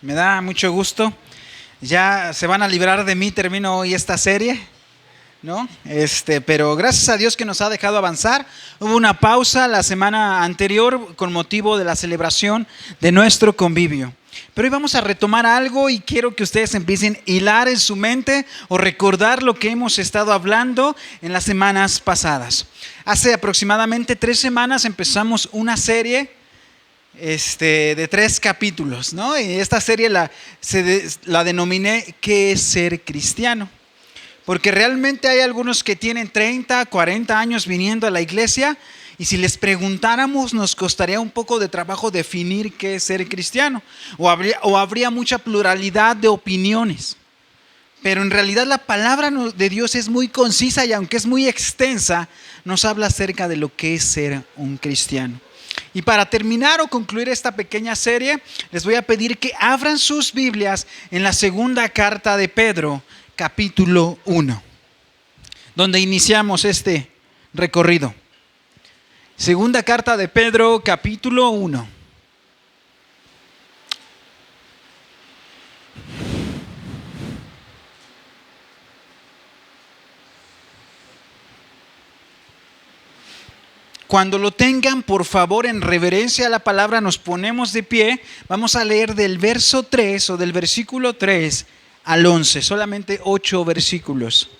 Me da mucho gusto. Ya se van a librar de mí, termino hoy esta serie, ¿no? Pero gracias a Dios que nos ha dejado avanzar. Hubo una pausa la semana anterior con motivo de la celebración de nuestro convivio. Pero hoy vamos a retomar algo y quiero que ustedes empiecen a hilar en su mente o recordar lo que hemos estado hablando en las semanas pasadas. Hace aproximadamente 3 semanas empezamos una serie de 3 capítulos, ¿no? Y esta serie la denominé ¿Qué es ser cristiano? Porque realmente hay algunos que tienen 30, 40 años viniendo a la iglesia y si les preguntáramos nos costaría un poco de trabajo definir qué es ser cristiano o habría mucha pluralidad de opiniones. Pero en realidad la palabra de Dios es muy concisa y aunque es muy extensa, nos habla acerca de lo que es ser un cristiano. Y para terminar o concluir esta pequeña serie, les voy a pedir que abran sus Biblias en la segunda carta de Pedro, capítulo 1, donde iniciamos este recorrido. Segunda carta de Pedro, capítulo 1. Cuando lo tengan, por favor, en reverencia a la palabra, nos ponemos de pie. Vamos a leer del verso 3 o del versículo 3 al 11, solamente 8 versículos.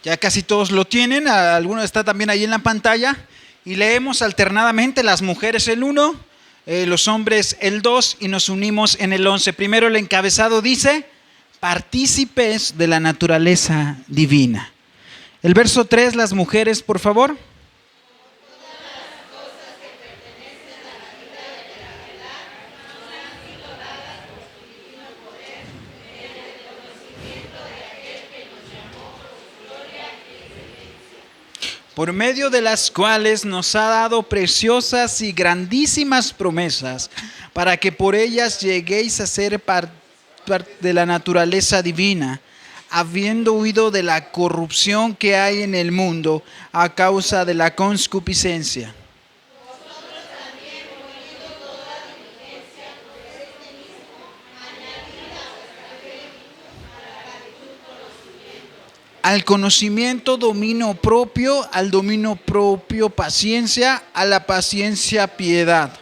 Ya casi todos lo tienen, alguno está también ahí en la pantalla. Y leemos alternadamente, las mujeres el 1, los hombres el 2 y nos unimos en el 11. Primero el encabezado dice, partícipes de la naturaleza divina. El verso 3, las mujeres, por favor. Por medio de las cuales nos ha dado preciosas y grandísimas promesas, para que por ellas lleguéis a ser parte de la naturaleza divina, habiendo huido de la corrupción que hay en el mundo a causa de la concupiscencia. Al conocimiento dominio propio, al dominio propio paciencia, a la paciencia piedad.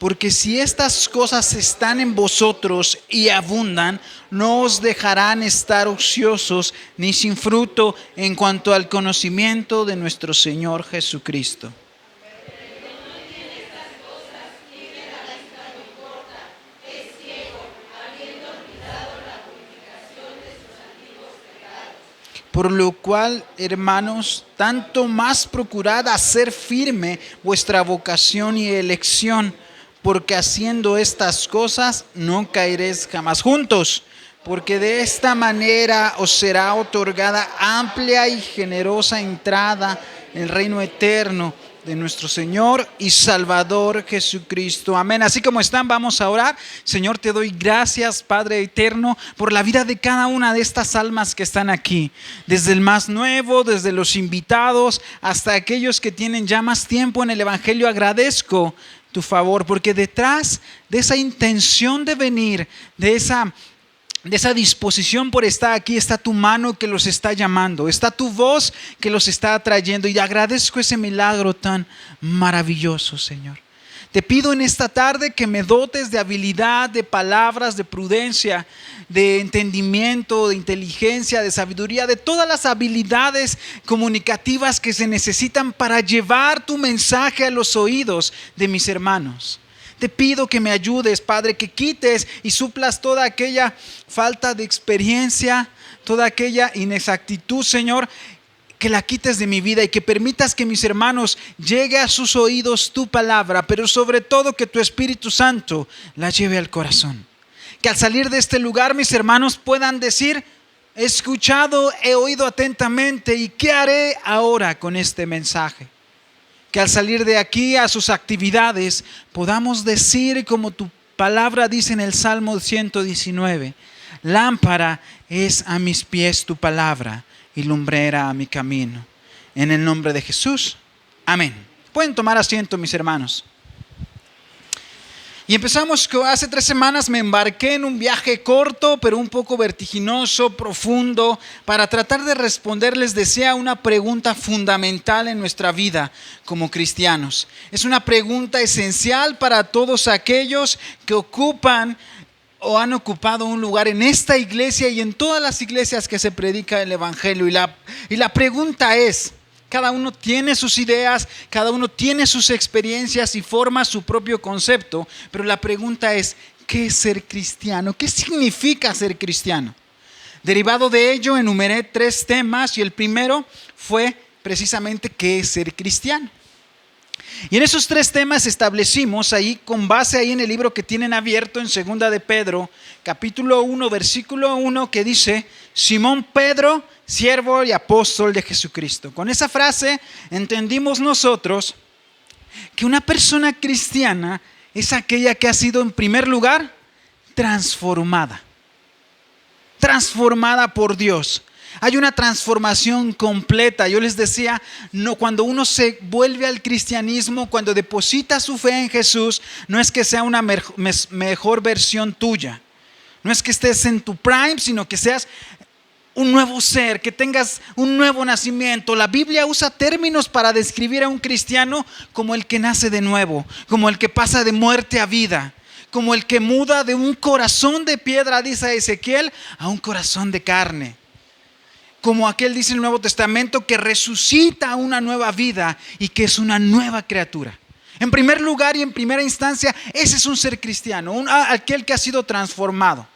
Porque si estas cosas están en vosotros y abundan, no os dejarán estar ociosos ni sin fruto en cuanto al conocimiento de nuestro Señor Jesucristo. Por lo cual, hermanos, tanto más procurad hacer firme vuestra vocación y elección, porque haciendo estas cosas no caeréis jamás juntos, porque de esta manera os será otorgada amplia y generosa entrada en el reino eterno de nuestro Señor y Salvador Jesucristo. Amén. Así como están, vamos a orar. Señor, te doy gracias, Padre eterno, por la vida de cada una de estas almas que están aquí. Desde el más nuevo, desde los invitados, hasta aquellos que tienen ya más tiempo en el Evangelio. Agradezco tu favor, porque detrás de esa intención de venir, de esa disposición por estar aquí, está tu mano que los está llamando, está tu voz que los está atrayendo y agradezco ese milagro tan maravilloso, Señor. Te pido en esta tarde que me dotes de habilidad, de palabras, de prudencia, de entendimiento, de inteligencia, de sabiduría, de todas las habilidades comunicativas que se necesitan para llevar tu mensaje a los oídos de mis hermanos. Te pido que me ayudes, Padre, que quites y suplas toda aquella falta de experiencia, toda aquella inexactitud, Señor, que la quites de mi vida y que permitas que mis hermanos llegue a sus oídos tu palabra, pero sobre todo que tu Espíritu Santo la lleve al corazón. Que al salir de este lugar mis hermanos puedan decir, he escuchado, he oído atentamente y ¿qué haré ahora con este mensaje? que al salir de aquí a sus actividades podamos decir como tu palabra dice en el Salmo 119, lámpara es a mis pies tu palabra y lumbrera a mi camino. En el nombre de Jesús, amén. Pueden tomar asiento, mis hermanos. Y empezamos, hace 3 semanas me embarqué en un viaje corto, pero un poco vertiginoso, profundo, para tratar de responderles, decía, una pregunta fundamental en nuestra vida como cristianos. Es una pregunta esencial para todos aquellos que ocupan o han ocupado un lugar en esta iglesia y en todas las iglesias que se predica el evangelio. Y la pregunta es, cada uno tiene sus ideas, cada uno tiene sus experiencias y forma su propio concepto, pero la pregunta es, ¿qué es ser cristiano? ¿Qué significa ser cristiano? Derivado de ello, enumeré 3 temas y el primero fue precisamente ¿qué es ser cristiano? Y en esos 3 temas establecimos ahí, con base ahí en el libro que tienen abierto en 2 de Pedro, capítulo 1, versículo 1, que dice, Simón Pedro, siervo y apóstol de Jesucristo. Con esa frase entendimos nosotros que una persona cristiana es aquella que ha sido en primer lugar transformada por Dios. Hay una transformación completa. Yo les decía, no, cuando uno se vuelve al cristianismo, cuando deposita su fe en Jesús, no es que sea una mejor versión tuya. No es que estés en tu prime, sino que seas un nuevo ser, que tengas un nuevo nacimiento. La Biblia usa términos para describir a un cristiano como el que nace de nuevo, como el que pasa de muerte a vida, como el que muda de un corazón de piedra, dice Ezequiel, a un corazón de carne. Como aquel dice el Nuevo Testamento que resucita una nueva vida y que es una nueva criatura. En primer lugar y en primera instancia, ese es un ser cristiano, aquel que ha sido transformado.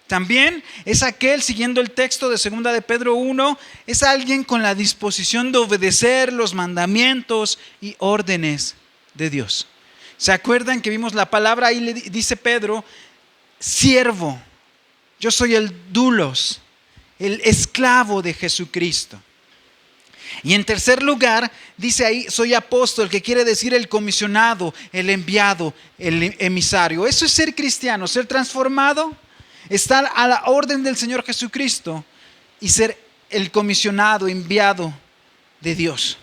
También es aquel, siguiendo el texto de 2 de Pedro 1, es alguien con la disposición de obedecer los mandamientos y órdenes de Dios. ¿Se acuerdan que vimos la palabra? Ahí le dice Pedro, siervo, yo soy el doulos, el esclavo de Jesucristo. Y en tercer lugar, dice ahí, soy apóstol, que quiere decir el comisionado, el enviado, el emisario. Eso es ser cristiano, ser transformado, estar a la orden del Señor Jesucristo y ser el comisionado, enviado de Dios.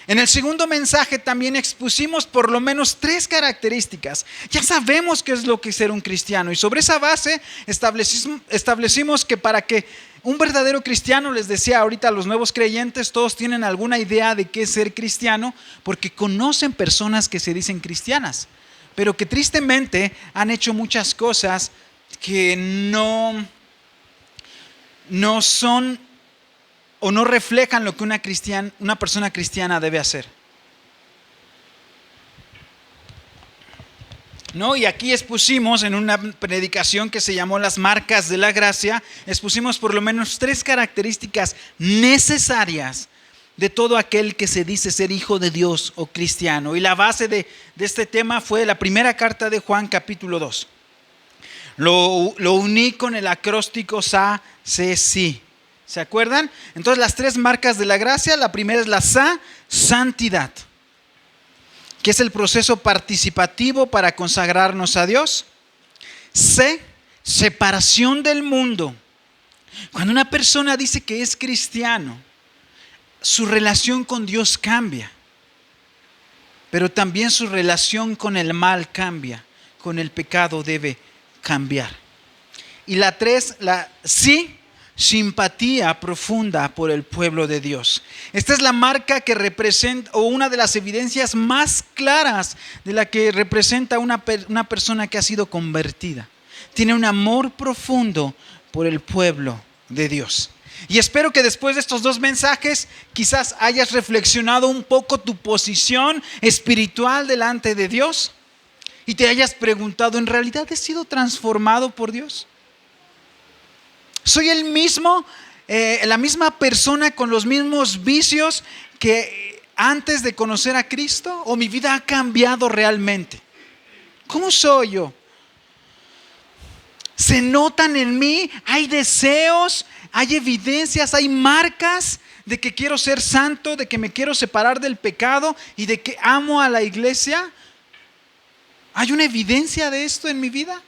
En el segundo mensaje también expusimos por lo menos 3 características. Ya sabemos qué es lo que es ser un cristiano y sobre esa base establecimos que para que un verdadero cristiano, les decía ahorita a los nuevos creyentes, todos tienen alguna idea de qué es ser cristiano porque conocen personas que se dicen cristianas, pero que tristemente han hecho muchas cosas que no son o no reflejan lo que una persona cristiana debe hacer. ¿No? Y aquí expusimos en una predicación que se llamó Las marcas de la gracia, expusimos por lo menos 3 características necesarias de todo aquel que se dice ser hijo de Dios o cristiano. Y la base de este tema fue la primera carta de Juan, capítulo 2. Lo uní con el acróstico SA, C, SI. ¿Se acuerdan? Entonces las 3 marcas de la gracia, la primera es la SA, santidad, que es el proceso participativo para consagrarnos a Dios. C, separación del mundo. Cuando una persona dice que es cristiano, su relación con Dios cambia, pero también su relación con el mal cambia, con el pecado debe cambiar. Y la 3, la sí, simpatía profunda por el pueblo de Dios. Esta es la marca que representa, o una de las evidencias más claras de la que representa una persona que ha sido convertida. Tiene un amor profundo por el pueblo de Dios. Y espero que después de estos 2 mensajes quizás hayas reflexionado un poco tu posición espiritual delante de Dios y te hayas preguntado, ¿en realidad he sido transformado por Dios? ¿Soy el mismo, la misma persona con los mismos vicios que antes de conocer a Cristo? ¿O mi vida ha cambiado realmente? ¿Cómo soy yo? ¿Se notan en mí? ¿Hay deseos? ¿Hay evidencias? ¿Hay marcas de que quiero ser santo, de que me quiero separar del pecado y de que amo a la iglesia? ¿Hay una evidencia de esto en mi vida?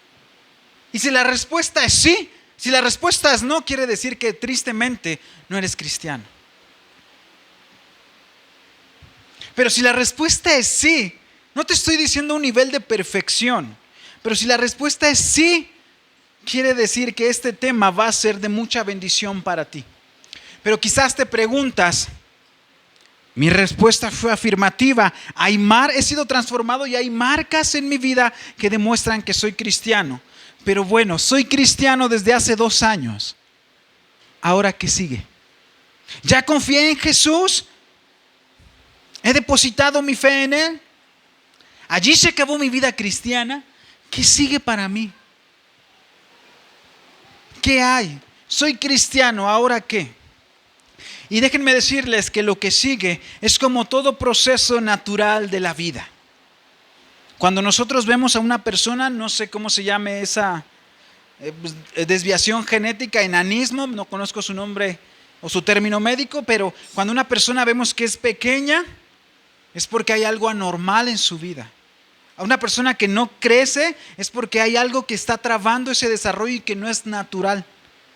Y si la respuesta es sí, si la respuesta es no, quiere decir que tristemente no eres cristiano. Pero si la respuesta es sí, no te estoy diciendo un nivel de perfección, pero si la respuesta es sí, quiere decir que este tema va a ser de mucha bendición para ti. Pero quizás te preguntas, mi respuesta fue afirmativa. He sido transformado y hay marcas en mi vida que demuestran que soy cristiano. Pero bueno, soy cristiano desde hace 2 años. ¿Ahora qué sigue? ¿Ya confié en Jesús? ¿He depositado mi fe en Él? ¿Allí se acabó mi vida cristiana? ¿Qué sigue para mí? ¿Qué hay? Soy cristiano, ¿ahora qué? Y déjenme decirles que lo que sigue es como todo proceso natural de la vida. Cuando nosotros vemos a una persona, no sé cómo se llame esa desviación genética, enanismo, no conozco su nombre o su término médico, pero cuando una persona vemos que es pequeña, es porque hay algo anormal en su vida. A una persona que no crece es porque hay algo que está trabando ese desarrollo y que no es natural.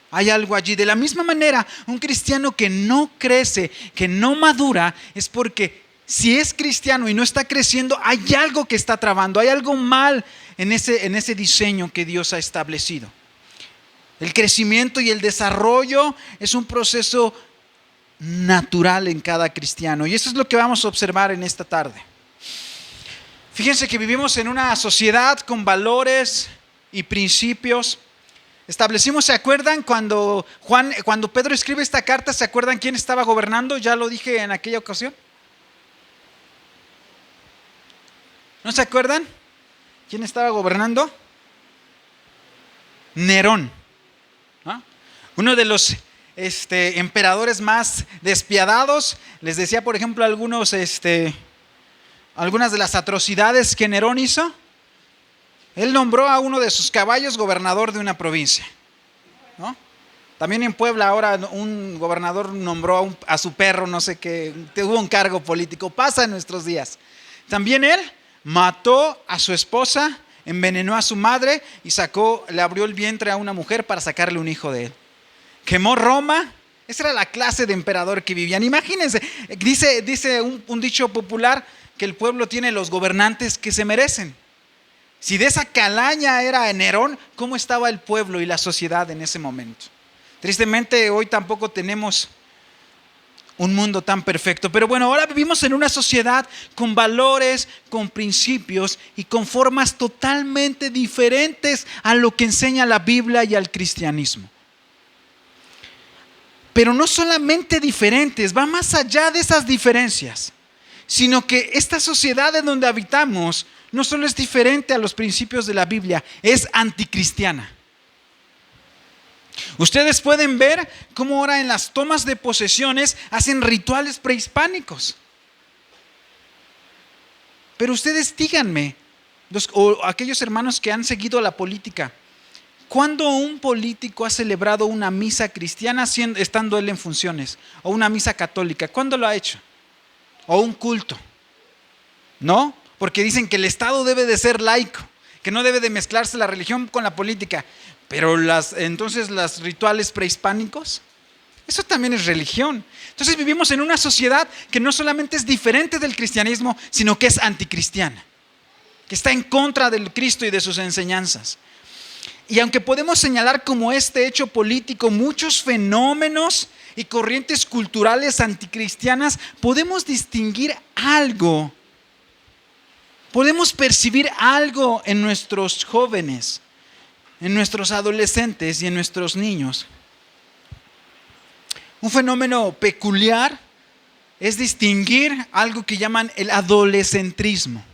Hay algo allí. De la misma manera, un cristiano que no crece, que no madura, es porque si es cristiano y no está creciendo, hay algo que está trabando, hay algo mal en ese diseño que Dios ha establecido. El crecimiento y el desarrollo es un proceso natural en cada cristiano. Y eso es lo que vamos a observar en esta tarde. Fíjense que vivimos en una sociedad con valores y principios. Establecimos, ¿se acuerdan cuando Pedro escribe esta carta? ¿Se acuerdan quién estaba gobernando? Ya lo dije en aquella ocasión. ¿No se acuerdan? ¿Quién estaba gobernando? Nerón, ¿no? Uno de los emperadores más despiadados. Les decía, por ejemplo, algunas de las atrocidades que Nerón hizo. Él nombró a uno de sus caballos gobernador de una provincia, ¿no? También en Puebla ahora un gobernador nombró a su perro, no sé qué, tuvo un cargo político. Pasa en nuestros días. También él mató a su esposa, envenenó a su madre y le abrió el vientre a una mujer para sacarle un hijo de él. Quemó Roma. Esa era la clase de emperador que vivían. Imagínense, dice un dicho popular que el pueblo tiene los gobernantes que se merecen. Si de esa calaña era Nerón, ¿cómo estaba el pueblo y la sociedad en ese momento? Tristemente hoy tampoco tenemos un mundo tan perfecto. Pero bueno, ahora vivimos en una sociedad con valores, con principios y con formas totalmente diferentes a lo que enseña la Biblia y al cristianismo. Pero no solamente diferentes, va más allá de esas diferencias, sino que esta sociedad en donde habitamos no solo es diferente a los principios de la Biblia, es anticristiana. Ustedes pueden ver cómo ahora en las tomas de posesiones hacen rituales prehispánicos. Pero ustedes díganme, o aquellos hermanos que han seguido la política, ¿cuándo un político ha celebrado una misa cristiana estando él en funciones? O una misa católica, ¿cuándo lo ha hecho? O un culto, ¿no? Porque dicen que el Estado debe de ser laico, que no debe de mezclarse la religión con la política. Pero entonces los rituales prehispánicos, eso también es religión. Entonces vivimos en una sociedad que no solamente es diferente del cristianismo, sino que es anticristiana, que está en contra del Cristo y de sus enseñanzas. Y aunque podemos señalar como este hecho político muchos fenómenos y corrientes culturales anticristianas, podemos distinguir algo. Podemos percibir algo en nuestros jóvenes, en nuestros adolescentes y en nuestros niños. Un fenómeno peculiar es distinguir algo que llaman el adolescentrismo.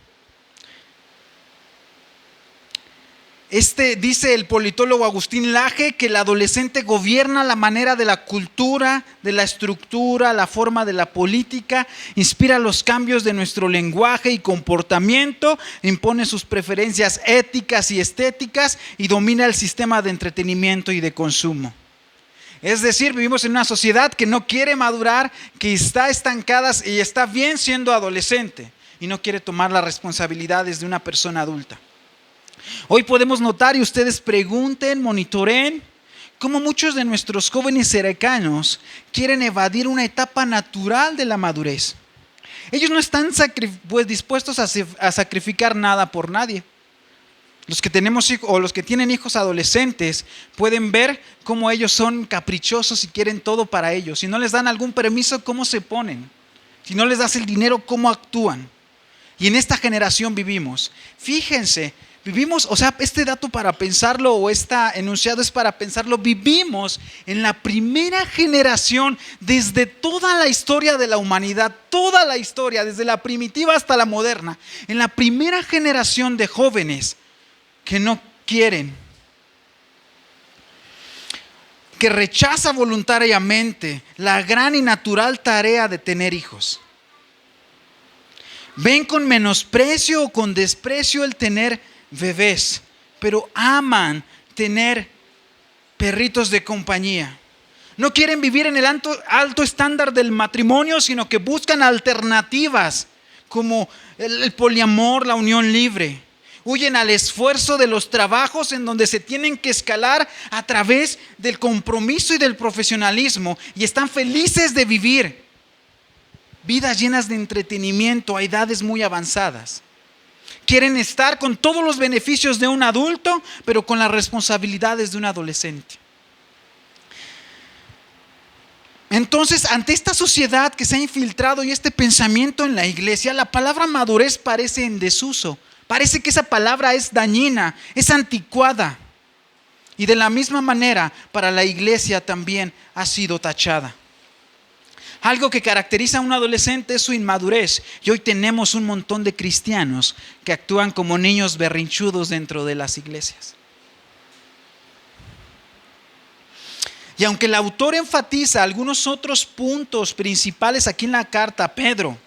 Dice el politólogo Agustín Laje que el adolescente gobierna la manera de la cultura, de la estructura, la forma de la política, inspira los cambios de nuestro lenguaje y comportamiento, impone sus preferencias éticas y estéticas y domina el sistema de entretenimiento y de consumo. Es decir, vivimos en una sociedad que no quiere madurar, que está estancada y está bien siendo adolescente y no quiere tomar las responsabilidades de una persona adulta. Hoy podemos notar, y ustedes pregunten, monitoreen, cómo muchos de nuestros jóvenes cercanos quieren evadir una etapa natural de la madurez. Ellos no están dispuestos a sacrificar nada por nadie. Los que tenemos hijos o los que tienen hijos adolescentes pueden ver cómo ellos son caprichosos y quieren todo para ellos. Si no les dan algún permiso, ¿cómo se ponen? Si no les das el dinero, ¿cómo actúan? Y en esta generación vivimos. Fíjense, vivimos, este dato para pensarlo o este enunciado es para pensarlo. Vivimos en la primera generación desde toda la historia de la humanidad, toda la historia, desde la primitiva hasta la moderna, en la primera generación de jóvenes que no quieren, que rechaza voluntariamente la gran y natural tarea de tener hijos. Ven con menosprecio o con desprecio el tener bebés, pero aman tener perritos de compañía. No quieren vivir en el alto estándar del matrimonio, sino que buscan alternativas como el poliamor, la unión libre. Huyen al esfuerzo de los trabajos en donde se tienen que escalar a través del compromiso y del profesionalismo, y están felices de vivir vidas llenas de entretenimiento a edades muy avanzadas. Quieren estar con todos los beneficios de un adulto, pero con las responsabilidades de un adolescente. Entonces, ante esta sociedad que se ha infiltrado y este pensamiento en la iglesia, la palabra madurez parece en desuso. Parece que esa palabra es dañina, es anticuada. Y de la misma manera, para la iglesia también ha sido tachada. Algo que caracteriza a un adolescente es su inmadurez. Y hoy tenemos un montón de cristianos que actúan como niños berrinchudos dentro de las iglesias. Y aunque el autor enfatiza algunos otros puntos principales aquí en la carta, Pedro,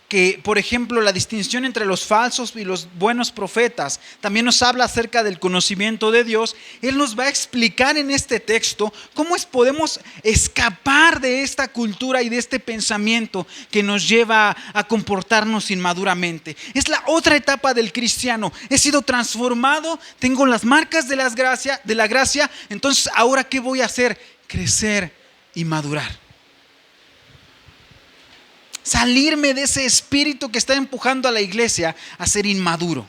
que por ejemplo la distinción entre los falsos y los buenos profetas, también nos habla acerca del conocimiento de Dios. Él nos va a explicar en este texto cómo podemos escapar de esta cultura y de este pensamiento que nos lleva a comportarnos inmaduramente. Es la otra etapa del cristiano. He sido transformado, tengo las marcas de la gracia, entonces ahora ¿qué voy a hacer? Crecer y madurar. Salirme de ese espíritu que está empujando a la iglesia a ser inmaduro.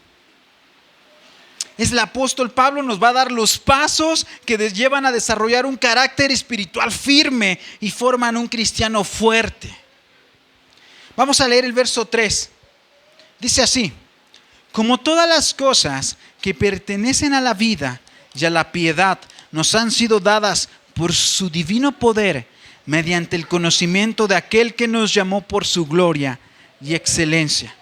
El apóstol Pablo nos va a dar los pasos que llevan a desarrollar un carácter espiritual firme y forman un cristiano fuerte. Vamos a leer el verso 3. Dice así: como todas las cosas que pertenecen a la vida y a la piedad nos han sido dadas por su divino poder, mediante el conocimiento de aquel que nos llamó por su gloria y excelencia.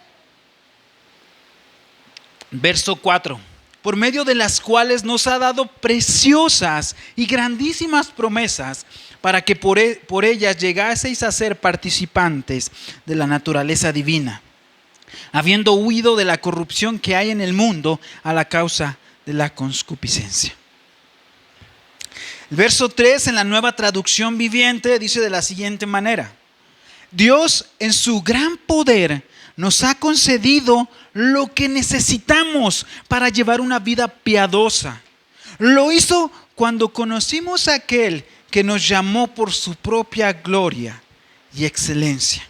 Verso 4. Por medio de las cuales nos ha dado preciosas y grandísimas promesas, para que por ellas llegaseis a ser participantes de la naturaleza divina, habiendo huido de la corrupción que hay en el mundo a la causa de la concupiscencia. El verso 3 en la Nueva Traducción Viviente dice de la siguiente manera: Dios en su gran poder nos ha concedido lo que necesitamos para llevar una vida piadosa. Lo hizo cuando conocimos a aquel que nos llamó por su propia gloria y excelencia.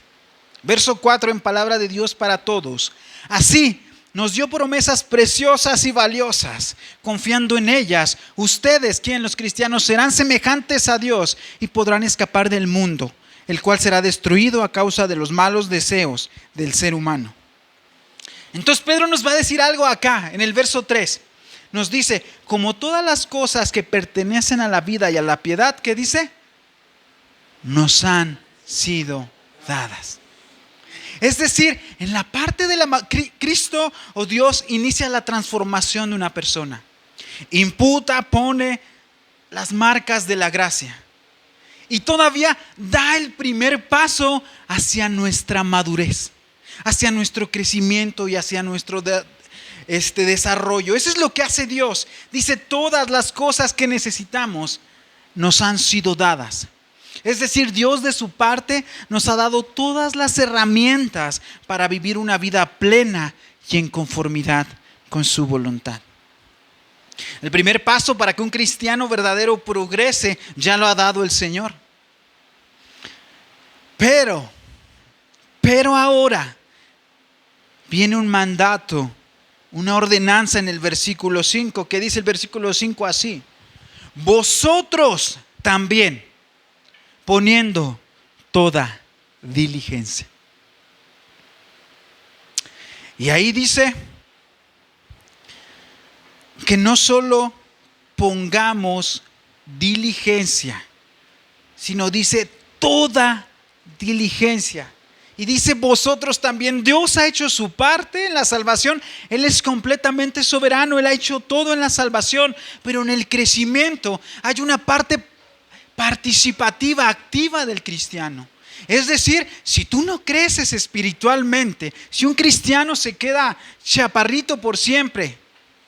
Verso 4 en palabra de Dios para todos. Así nos dio promesas preciosas y valiosas. Confiando en ellas, ustedes, quienes los cristianos, serán semejantes a Dios y podrán escapar del mundo, el cual será destruido a causa de los malos deseos del ser humano. Entonces Pedro nos va a decir algo acá en el verso 3. Nos dice, como todas las cosas que pertenecen a la vida y a la piedad, ¿qué dice? Nos han sido dadas. Es decir, en la parte de Cristo o Dios inicia la transformación de una persona. Imputa, pone las marcas de la gracia. Y todavía da el primer paso hacia nuestra madurez, hacia nuestro crecimiento y hacia nuestro desarrollo. Eso es lo que hace Dios. Dice, todas las cosas que necesitamos nos han sido dadas. Es decir, Dios de su parte nos ha dado todas las herramientas para vivir una vida plena y en conformidad con su voluntad. El primer paso para que un cristiano verdadero progrese ya lo ha dado el Señor. Pero ahora viene un mandato, una ordenanza en el versículo 5, que dice el versículo 5 así: vosotros también, poniendo toda diligencia. Y ahí dice que no solo pongamos diligencia, sino dice toda diligencia. Y dice vosotros también. Dios ha hecho su parte en la salvación. Él es completamente soberano. Él ha hecho todo en la salvación. Pero en el crecimiento hay una parte participativa, activa del cristiano. Es decir, si tú no creces espiritualmente, si un cristiano se queda chaparrito por siempre,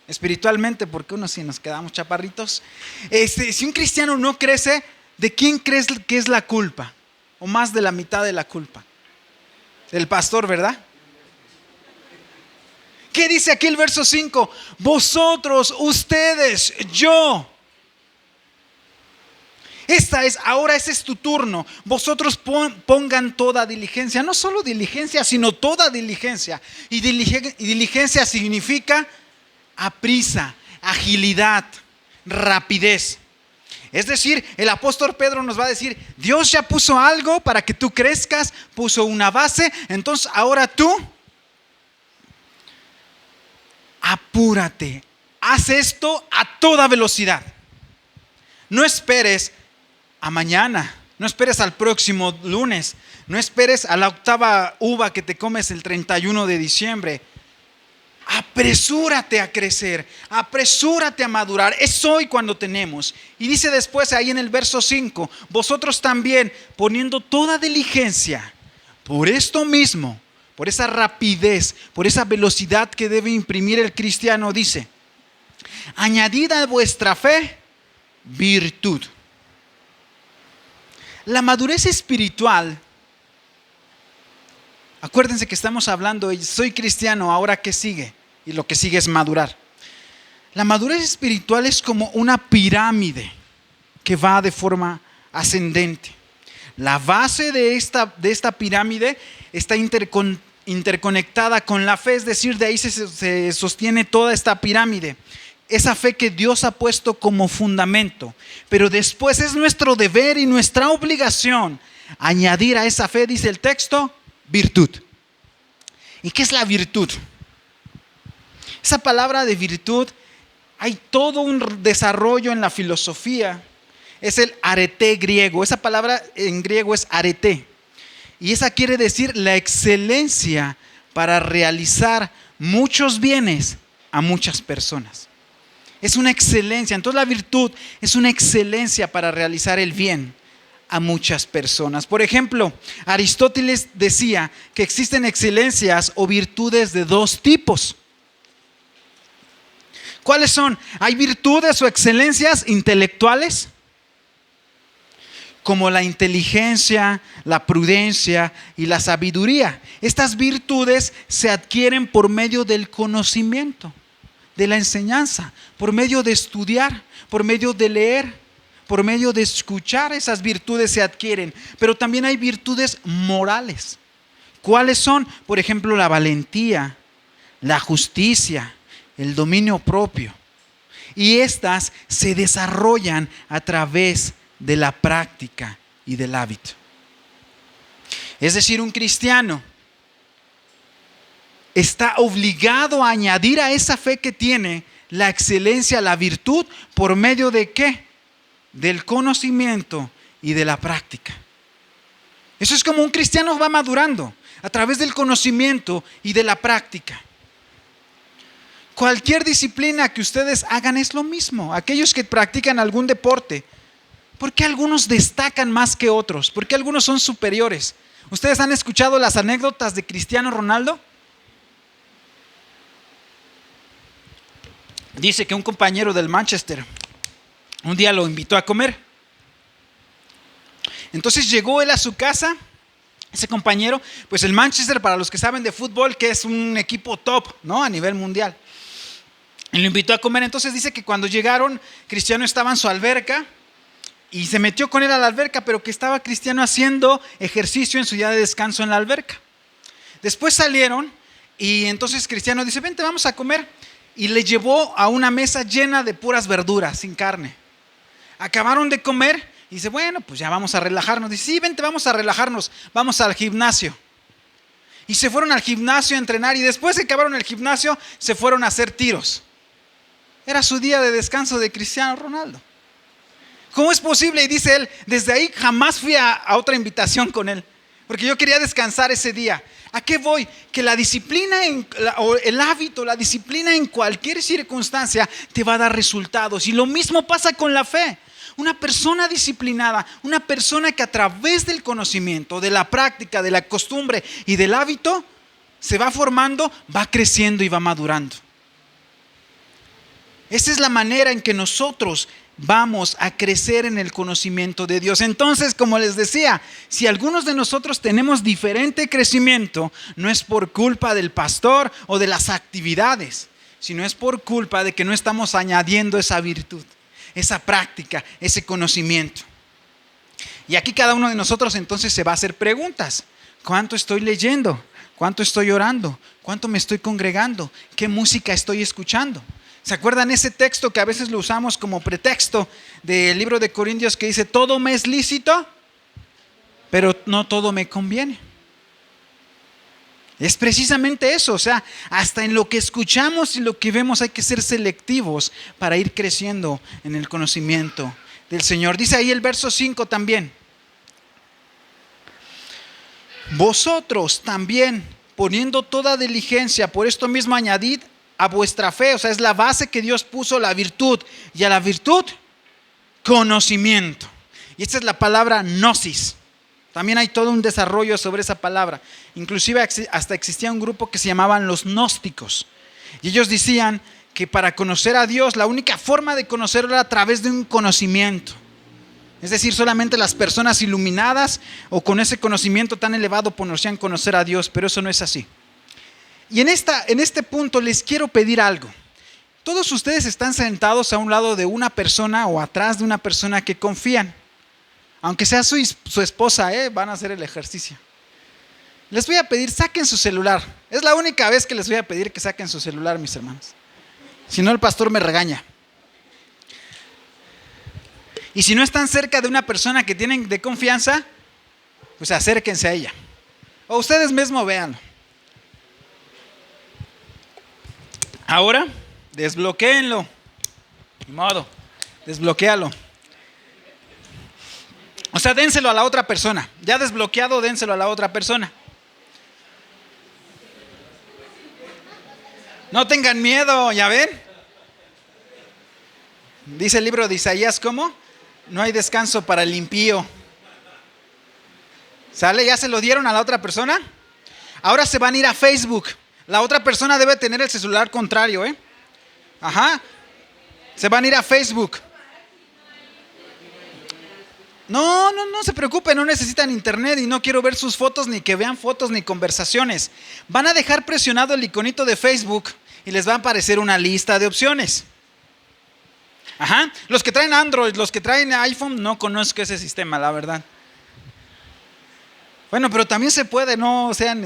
espiritualmente, porque uno sí nos quedamos chaparritos, si un cristiano no crece, ¿de quién crees que es la culpa? O más de la mitad de la culpa. Del pastor, ¿verdad? ¿Qué dice aquí el verso 5? Vosotros, ustedes, yo. Ahora ese es tu turno. Vosotros pongan toda diligencia. No solo diligencia, sino toda diligencia. Y diligencia significa aprisa, agilidad, rapidez. Es decir, el apóstol Pedro nos va a decir: Dios ya puso algo para que tú crezcas, puso una base, entonces ahora tú apúrate, haz esto a toda velocidad. No esperes a mañana, no esperes al próximo lunes, no esperes a la octava uva que te comes el 31 de diciembre. Apresúrate a crecer, apresúrate a madurar. Es hoy cuando tenemos. Y dice después ahí en el verso 5: vosotros también, poniendo toda diligencia, por esto mismo, por esa rapidez, por esa velocidad que debe imprimir el cristiano, dice: añadid a vuestra fe virtud. La madurez espiritual, acuérdense que estamos hablando, soy cristiano, ahora ¿qué sigue? Y lo que sigue es madurar. La madurez espiritual es como una pirámide que va de forma ascendente. La base de esta pirámide está interconectada con la fe, es decir, de ahí se sostiene toda esta pirámide. Esa fe que Dios ha puesto como fundamento. Pero después es nuestro deber y nuestra obligación añadir a esa fe, dice el texto, virtud. ¿Y qué es la virtud? Esa palabra de virtud, hay todo un desarrollo en la filosofía. Es el arete griego. Esa palabra en griego es arete. Y esa quiere decir la excelencia para realizar muchos bienes a muchas personas. Es una excelencia. Entonces la virtud es una excelencia para realizar el bien a muchas personas. Por ejemplo, Aristóteles decía que existen excelencias o virtudes de dos tipos. ¿Cuáles son? Hay virtudes o excelencias intelectuales, como la inteligencia, la prudencia y la sabiduría. Estas virtudes se adquieren por medio del conocimiento, de la enseñanza, por medio de estudiar, por medio de leer, por medio de escuchar. Esas virtudes se adquieren. Pero también hay virtudes morales. ¿Cuáles son? Por ejemplo, la valentía, la justicia, el dominio propio. Y estas se desarrollan a través de la práctica y del hábito. Es decir, un cristiano está obligado a añadir a esa fe que tiene la excelencia, la virtud, ¿por medio de qué? Del conocimiento y de la práctica. Eso es como un cristiano va madurando, a través del conocimiento y de la práctica. Cualquier disciplina que ustedes hagan es lo mismo. Aquellos que practican algún deporte, ¿por qué algunos destacan más que otros? ¿Por qué algunos son superiores? ¿Ustedes han escuchado las anécdotas de Cristiano Ronaldo? Dice que un compañero del Manchester un día lo invitó a comer Entonces llegó él a su casa, ese compañero, pues el Manchester, para los que saben de fútbol, que es un equipo top, ¿no? A nivel mundial. Y lo invitó a comer. Entonces dice que cuando llegaron, Cristiano estaba en su alberca y se metió con él a la alberca, pero que estaba Cristiano haciendo ejercicio en su día de descanso en la alberca. Después salieron y entonces Cristiano dice, vente, vamos a comer. Y le llevó a una mesa llena de puras verduras, sin carne. Acabaron de comer y dice, bueno, pues ya vamos a relajarnos. Dice, sí, vente, vamos a relajarnos, vamos al gimnasio. Y se fueron al gimnasio a entrenar y después de que acabaron el gimnasio, se fueron a hacer tiros. Era su día de descanso de Cristiano Ronaldo. ¿Cómo es posible? Y dice él, desde ahí jamás fui a otra invitación con él, porque yo quería descansar ese día. ¿A qué voy? Que la disciplina, o el hábito, la disciplina en cualquier circunstancia te va a dar resultados. Y lo mismo pasa con la fe. Una persona disciplinada, una persona que a través del conocimiento, de la práctica, de la costumbre y del hábito, se va formando, va creciendo y va madurando. Esa es la manera en que nosotros vamos a crecer en el conocimiento de Dios. Entonces, como les decía, si algunos de nosotros tenemos diferente crecimiento, no es por culpa del pastor o de las actividades, sino es por culpa de que no estamos añadiendo esa virtud, esa práctica, ese conocimiento. Y aquí cada uno de nosotros entonces se va a hacer preguntas. ¿Cuánto estoy leyendo? ¿Cuánto estoy orando? ¿Cuánto me estoy congregando? ¿Qué música estoy escuchando? ¿Se acuerdan ese texto que a veces lo usamos como pretexto del libro de Corintios que dice, todo me es lícito, pero no todo me conviene? Es precisamente eso, o sea, hasta en lo que escuchamos y lo que vemos hay que ser selectivos para ir creciendo en el conocimiento del Señor. Dice ahí el verso 5 también. Vosotros también, poniendo toda diligencia, por esto mismo añadid a vuestra fe, o sea, es la base que Dios puso, la virtud, y a la virtud, conocimiento. Y esta es la palabra gnosis. También hay todo un desarrollo sobre esa palabra. Inclusive hasta existía un grupo que se llamaban los gnósticos. Y ellos decían que para conocer a Dios, la única forma de conocerlo era a través de un conocimiento. Es decir, solamente las personas iluminadas o con ese conocimiento tan elevado podrían conocer a Dios, pero eso no es así. Y en este punto les quiero pedir algo. Todos ustedes están sentados a un lado de una persona o atrás de una persona que confían. Aunque sea su esposa, van a hacer el ejercicio. Les voy a pedir, saquen su celular. Es la única vez que les voy a pedir que saquen su celular, mis hermanos. Si no, el pastor me regaña. Y si no están cerca de una persona que tienen de confianza, pues acérquense a ella. O ustedes mismos véanlo. Ahora, desbloquéenlo. Ni modo, desbloquéalo. O sea, dénselo a la otra persona. Ya desbloqueado, dénselo a la otra persona. No tengan miedo, ¿ya ven? Dice el libro de Isaías, ¿cómo? No hay descanso para el impío. ¿Sale? ¿Ya se lo dieron a la otra persona? Ahora se van a ir a Facebook. La otra persona debe tener el celular contrario, Ajá. Se van a ir a Facebook. No se preocupen, no necesitan internet y no quiero ver sus fotos, ni que vean fotos, ni conversaciones. Van a dejar presionado el iconito de Facebook y les va a aparecer una lista de opciones. Ajá. Los que traen Android, los que traen iPhone, no conozco ese sistema, la verdad. Bueno, pero también se puede, no sean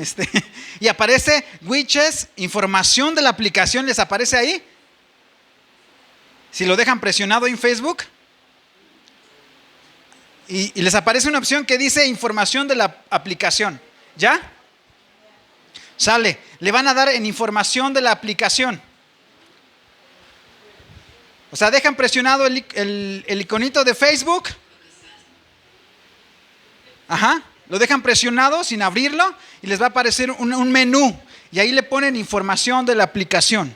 Y aparece widgets, información de la aplicación, les aparece ahí. Si lo dejan presionado en Facebook. Y les aparece una opción que dice información de la aplicación. ¿Ya? Sale. Le van a dar en información de la aplicación. O sea, dejan presionado el iconito de Facebook. Ajá. Lo dejan presionado sin abrirlo y les va a aparecer un menú. Y ahí le ponen información de la aplicación.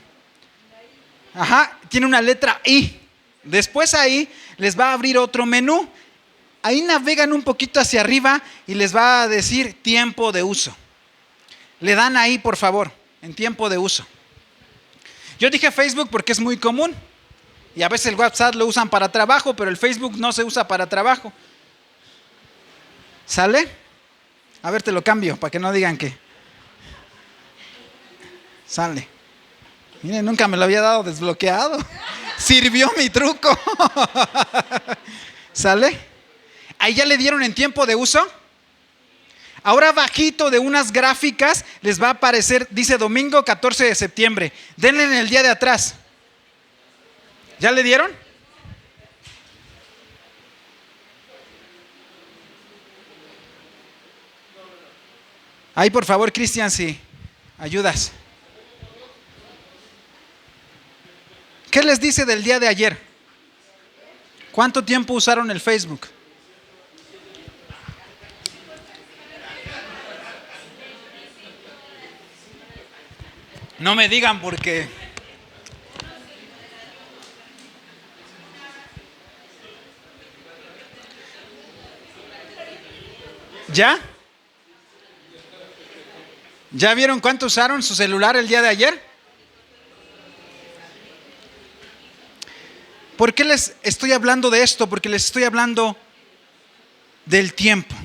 Ajá. Tiene una letra I. Después ahí les va a abrir otro menú. Ahí navegan un poquito hacia arriba y les va a decir tiempo de uso. Le dan ahí, por favor, en tiempo de uso. Yo dije Facebook porque es muy común. Y a veces el WhatsApp lo usan para trabajo, pero el Facebook no se usa para trabajo. ¿Sale? A ver, te lo cambio para que no digan que... Sale. Miren, nunca me lo había dado desbloqueado. Sirvió mi truco. ¿Sale? Ahí ya le dieron en tiempo de uso. Ahora bajito de unas gráficas les va a aparecer, dice domingo 14 de septiembre. Denle en el día de atrás. ¿Ya le dieron? Ahí por favor, Cristian, si ayudas. ¿Qué les dice del día de ayer? ¿Cuánto tiempo usaron el Facebook? No me digan porque... ¿Ya? ¿Ya vieron cuánto usaron su celular el día de ayer? ¿Por qué les estoy hablando de esto? Porque les estoy hablando del tiempo.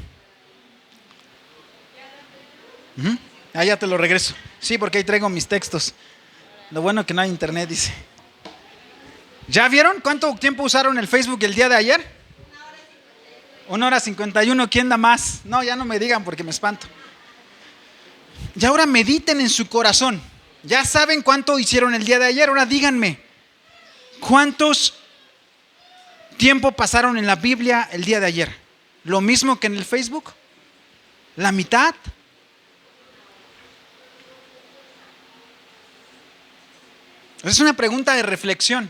Ya te lo regreso. Sí, porque ahí traigo mis textos. Lo bueno que no hay internet, dice. ¿Ya vieron cuánto tiempo usaron el Facebook el día de ayer? 1 hora 51. ¿Quién da más? No, ya no me digan porque me espanto. Y ahora mediten en su corazón. Ya saben cuánto hicieron el día de ayer. Ahora díganme, ¿cuántos tiempo pasaron en la Biblia el día de ayer? ¿Lo mismo que en el Facebook? ¿La mitad? Es una pregunta de reflexión.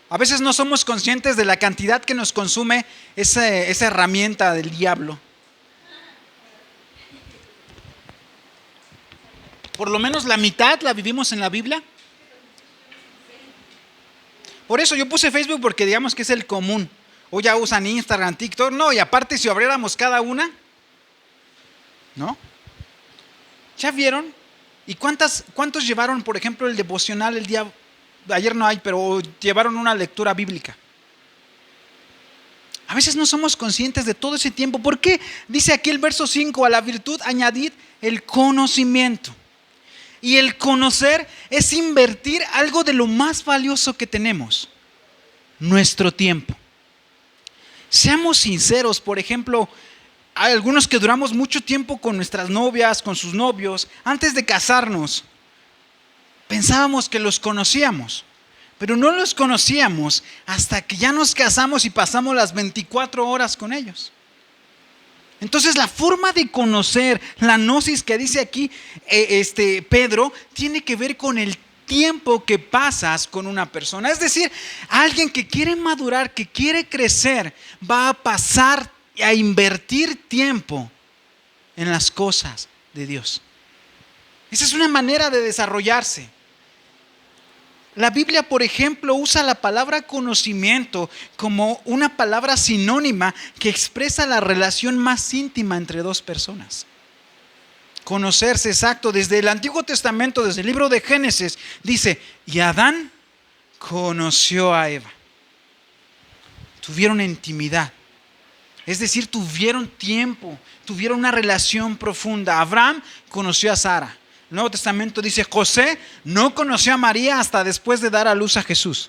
A veces no somos conscientes de la cantidad que nos consume esa herramienta del diablo. Por lo menos la mitad la vivimos en la Biblia. Por eso yo puse Facebook porque digamos que es el común. O ya usan Instagram, TikTok. No, y aparte si abriéramos cada una, ¿no? ¿Ya vieron? ¿Y cuántos llevaron, por ejemplo, el devocional el día? Ayer no hay, pero llevaron una lectura bíblica. A veces no somos conscientes de todo ese tiempo. ¿Por qué? Dice aquí el verso 5, a la virtud añadid el conocimiento. Y el conocer es invertir algo de lo más valioso que tenemos, nuestro tiempo. Seamos sinceros, por ejemplo, hay algunos que duramos mucho tiempo con nuestras novias, con sus novios. Antes de casarnos, pensábamos que los conocíamos, pero no los conocíamos hasta que ya nos casamos y pasamos las 24 horas con ellos. Entonces la forma de conocer, la gnosis que dice aquí Pedro, tiene que ver con el tiempo que pasas con una persona. Es decir, alguien que quiere madurar, que quiere crecer, va a pasar a invertir tiempo en las cosas de Dios. Esa es una manera de desarrollarse. La Biblia, por ejemplo, usa la palabra conocimiento como una palabra sinónima que expresa la relación más íntima entre dos personas. Conocerse, exacto. Desde el Antiguo Testamento, desde el libro de Génesis, dice, y Adán conoció a Eva. Tuvieron intimidad. Es decir, tuvieron tiempo, tuvieron una relación profunda. Abraham conoció a Sara. El Nuevo Testamento dice, José no conoció a María hasta después de dar a luz a Jesús.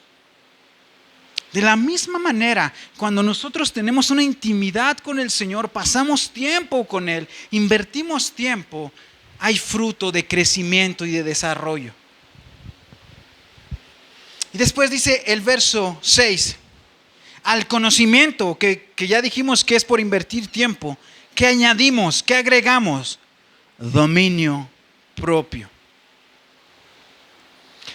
De la misma manera, cuando nosotros tenemos una intimidad con el Señor, pasamos tiempo con Él, invertimos tiempo, hay fruto de crecimiento y de desarrollo. Y después dice el verso 6, al conocimiento, que ya dijimos que es por invertir tiempo, ¿qué añadimos? ¿Qué agregamos? Dominio propio.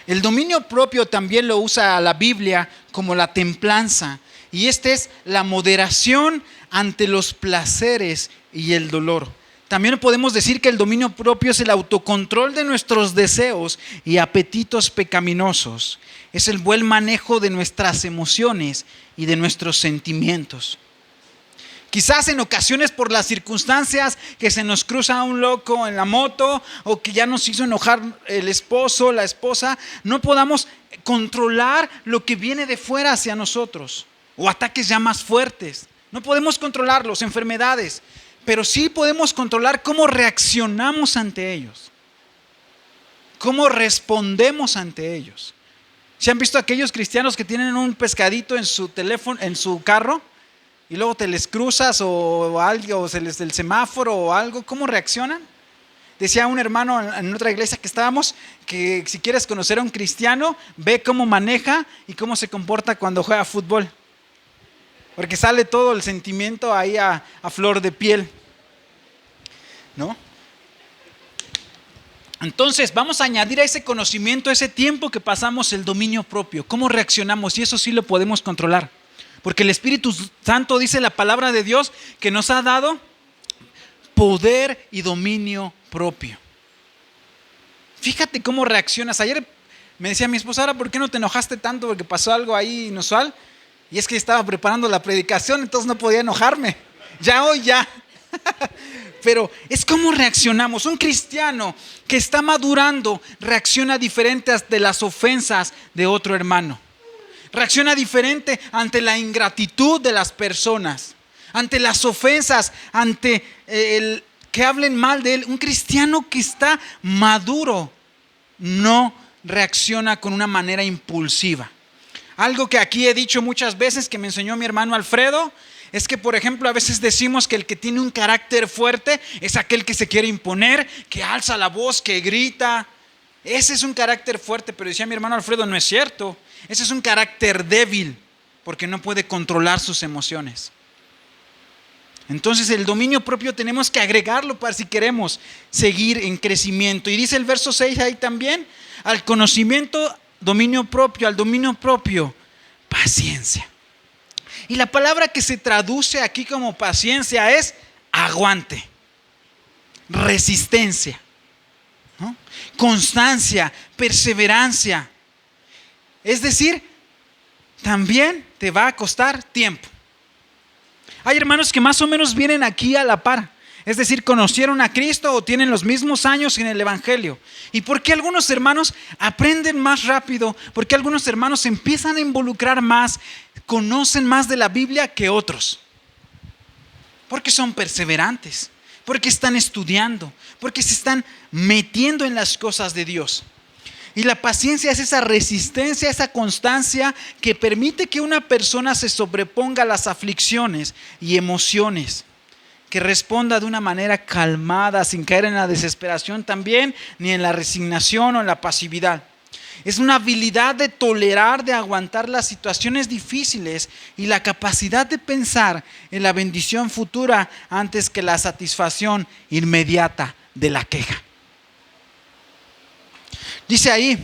El dominio propio también lo usa la Biblia como la templanza, y es la moderación ante los placeres y el dolor. También podemos decir que el dominio propio es el autocontrol de nuestros deseos y apetitos pecaminosos. Es el buen manejo de nuestras emociones y de nuestros sentimientos. Quizás en ocasiones por las circunstancias que se nos cruza un loco en la moto o que ya nos hizo enojar el esposo, la esposa, no podamos controlar lo que viene de fuera hacia nosotros o ataques ya más fuertes. No podemos controlarlos, enfermedades. pero sí podemos controlar cómo reaccionamos ante ellos, cómo respondemos ante ellos. ¿Se han visto aquellos cristianos que tienen un pescadito en su teléfono, en su carro, y luego te les cruzas o algo, o se les del semáforo o algo? ¿Cómo reaccionan? Decía un hermano en otra iglesia que estábamos, que si quieres conocer a un cristiano, ve cómo maneja y cómo se comporta cuando juega fútbol, porque sale todo el sentimiento ahí a flor de piel, ¿no? Entonces vamos a añadir a ese conocimiento, a ese tiempo que pasamos, el dominio propio. ¿Cómo reaccionamos? Y eso sí lo podemos controlar, porque el Espíritu Santo, dice la palabra de Dios, que nos ha dado poder y dominio propio. Fíjate cómo reaccionas. Ayer me decía mi esposa, ahora, ¿por qué no te enojaste tanto? Porque pasó algo ahí inusual. Y es que estaba preparando la predicación, entonces no podía enojarme. Ya hoy ya. Pero es cómo reaccionamos. Un cristiano que está madurando reacciona diferente ante las ofensas de otro hermano. Reacciona diferente ante la ingratitud de las personas, ante las ofensas, ante el que hablen mal de él. Un cristiano que está maduro no reacciona con una manera impulsiva. Algo que aquí he dicho muchas veces, que me enseñó mi hermano Alfredo, es que, por ejemplo, a veces decimos que el que tiene un carácter fuerte es aquel que se quiere imponer, que alza la voz, que grita. Ese es un carácter fuerte, pero decía mi hermano Alfredo, no es cierto. Ese es un carácter débil, porque no puede controlar sus emociones. Entonces el dominio propio tenemos que agregarlo para si queremos seguir en crecimiento. Y dice el verso 6 ahí también, al conocimiento, dominio propio, al dominio propio, paciencia. Y la palabra que se traduce aquí como paciencia es aguante, resistencia, ¿no? Constancia, perseverancia. Es decir, también te va a costar tiempo. Hay hermanos que más o menos vienen aquí a la par, es decir, conocieron a Cristo o tienen los mismos años en el Evangelio. ¿Y por qué algunos hermanos aprenden más rápido? ¿Por qué algunos hermanos se empiezan a involucrar más, conocen más de la Biblia que otros? Porque son perseverantes, porque están estudiando, porque se están metiendo en las cosas de Dios. Y la paciencia es esa resistencia, esa constancia que permite que una persona se sobreponga a las aflicciones y emociones, que responda de una manera calmada, sin caer en la desesperación también, ni en la resignación o en la pasividad. Es una habilidad de tolerar, de aguantar las situaciones difíciles y la capacidad de pensar en la bendición futura antes que la satisfacción inmediata de la queja. Dice ahí,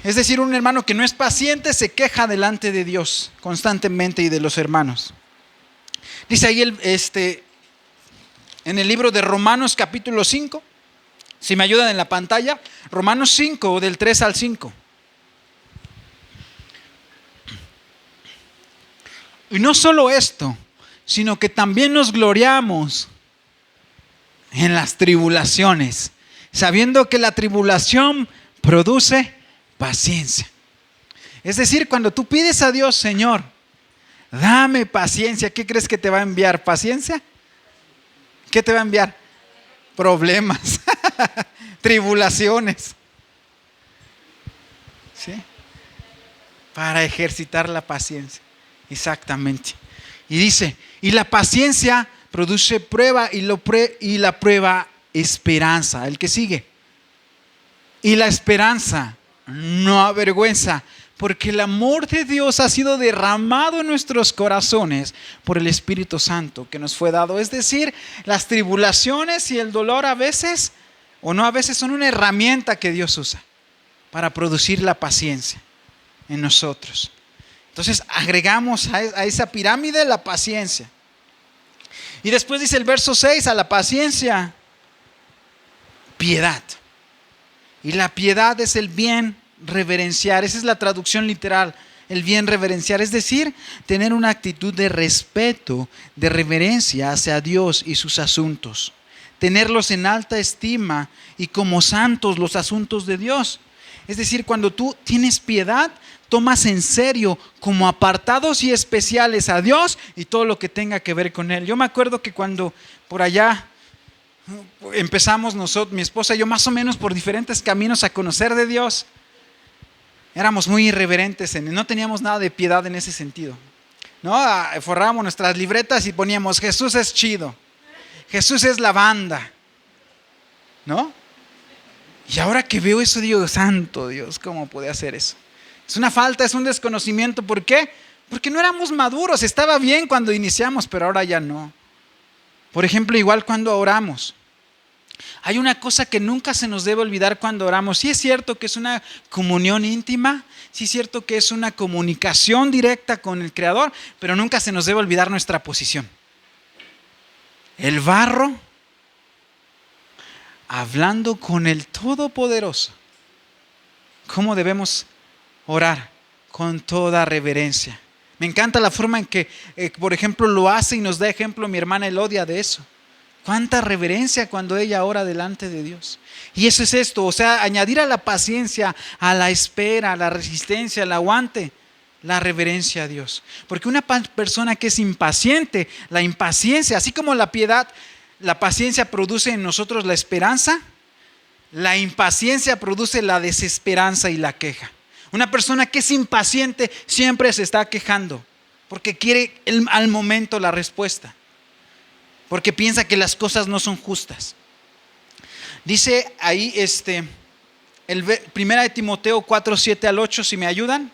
es decir, un hermano que no es paciente se queja delante de Dios constantemente y de los hermanos. Dice ahí en el libro de Romanos capítulo 5, si me ayudan en la pantalla, Romanos 5 del 3 al 5. Y no solo esto, sino que también nos gloriamos en las tribulaciones, sabiendo que la tribulación produce paciencia. Es decir, cuando tú pides a Dios, Señor, dame paciencia, ¿qué crees que te va a enviar? ¿Paciencia? ¿Qué te va a enviar? Problemas, tribulaciones. ¿Sí? Para ejercitar la paciencia. Exactamente. Y dice, y la paciencia produce prueba y la prueba esperanza. El que sigue. Y la esperanza no avergüenza, porque el amor de Dios ha sido derramado en nuestros corazones por el Espíritu Santo que nos fue dado. Es decir, las tribulaciones y el dolor a veces, o no a veces, son una herramienta que Dios usa para producir la paciencia en nosotros. Entonces agregamos a esa pirámide la paciencia. Y después dice el verso 6, a la paciencia, piedad. Y la piedad es el bien reverenciar. Esa es la traducción literal, el bien reverenciar. Es decir, tener una actitud de respeto, de reverencia hacia Dios y sus asuntos. Tenerlos en alta estima y como santos los asuntos de Dios. Es decir, cuando tú tienes piedad, tomas en serio como apartados y especiales a Dios y todo lo que tenga que ver con Él. Yo me acuerdo que cuando por allá empezamos nosotros, mi esposa y yo, más o menos por diferentes caminos a conocer de Dios, éramos muy irreverentes, no teníamos nada de piedad en ese sentido, ¿no? Forrábamos nuestras libretas y poníamos: Jesús es chido, Jesús es la banda, ¿no? Y ahora que veo eso digo: santo Dios, ¿cómo puede hacer eso? Es una falta, es un desconocimiento. ¿Por qué? Porque no éramos maduros. Estaba bien cuando iniciamos, pero ahora ya no. Por ejemplo, igual cuando oramos. Hay una cosa que nunca se nos debe olvidar cuando oramos. Sí es cierto que es una comunión íntima, sí es cierto que es una comunicación directa con el Creador, pero nunca se nos debe olvidar nuestra posición. El barro hablando con el Todopoderoso. ¿Cómo debemos orar? Con toda reverencia. Me encanta la forma en que, por ejemplo, lo hace y nos da ejemplo mi hermana Elodia de eso. Cuánta reverencia cuando ella ora delante de Dios. Y eso es esto, o sea, añadir a la paciencia, a la espera, a la resistencia, al aguante, la reverencia a Dios. Porque una persona que es impaciente, la impaciencia, así como la piedad, la paciencia produce en nosotros la esperanza, la impaciencia produce la desesperanza y la queja. Una persona que es impaciente siempre se está quejando porque quiere al momento la respuesta, porque piensa que las cosas no son justas. Dice ahí Primera de Timoteo 4, 7 al 8, si me ayudan.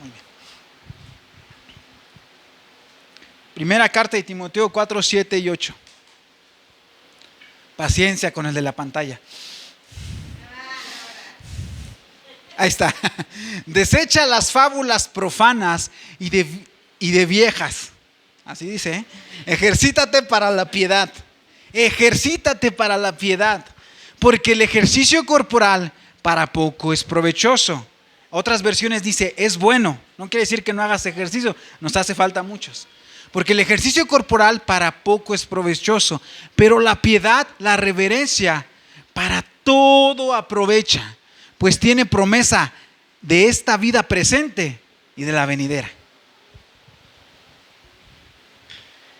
Muy bien. Primera carta de Timoteo 4, 7 y 8. Paciencia con el de la pantalla. Ahí está. Desecha las fábulas profanas y de viejas. Así dice, ¿eh? Ejercítate para la piedad. Ejercítate para la piedad. Porque el ejercicio corporal para poco es provechoso. Otras versiones dice es bueno. No quiere decir que no hagas ejercicio. Nos hace falta muchos. Porque el ejercicio corporal para poco es provechoso. Pero la piedad, la reverencia, para todo aprovecha. Pues tiene promesa de esta vida presente y de la venidera.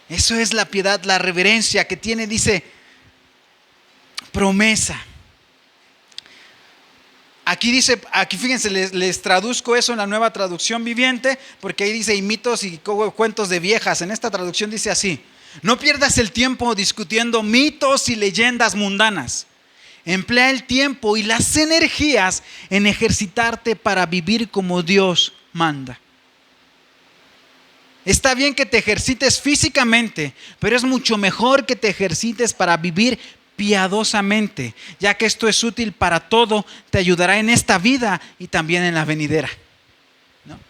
Eso es la piedad, la reverencia que tiene, dice, promesa. Aquí fíjense, les traduzco eso en la Nueva Traducción Viviente, porque ahí dice y mitos y cuentos de viejas. En esta traducción dice así: no pierdas el tiempo discutiendo mitos y leyendas mundanas. Emplea el tiempo y las energías en ejercitarte para vivir como Dios manda. Está bien que te ejercites físicamente, pero es mucho mejor que te ejercites para vivir piadosamente, ya que esto es útil para todo, te ayudará en esta vida y también en la venidera, ¿no?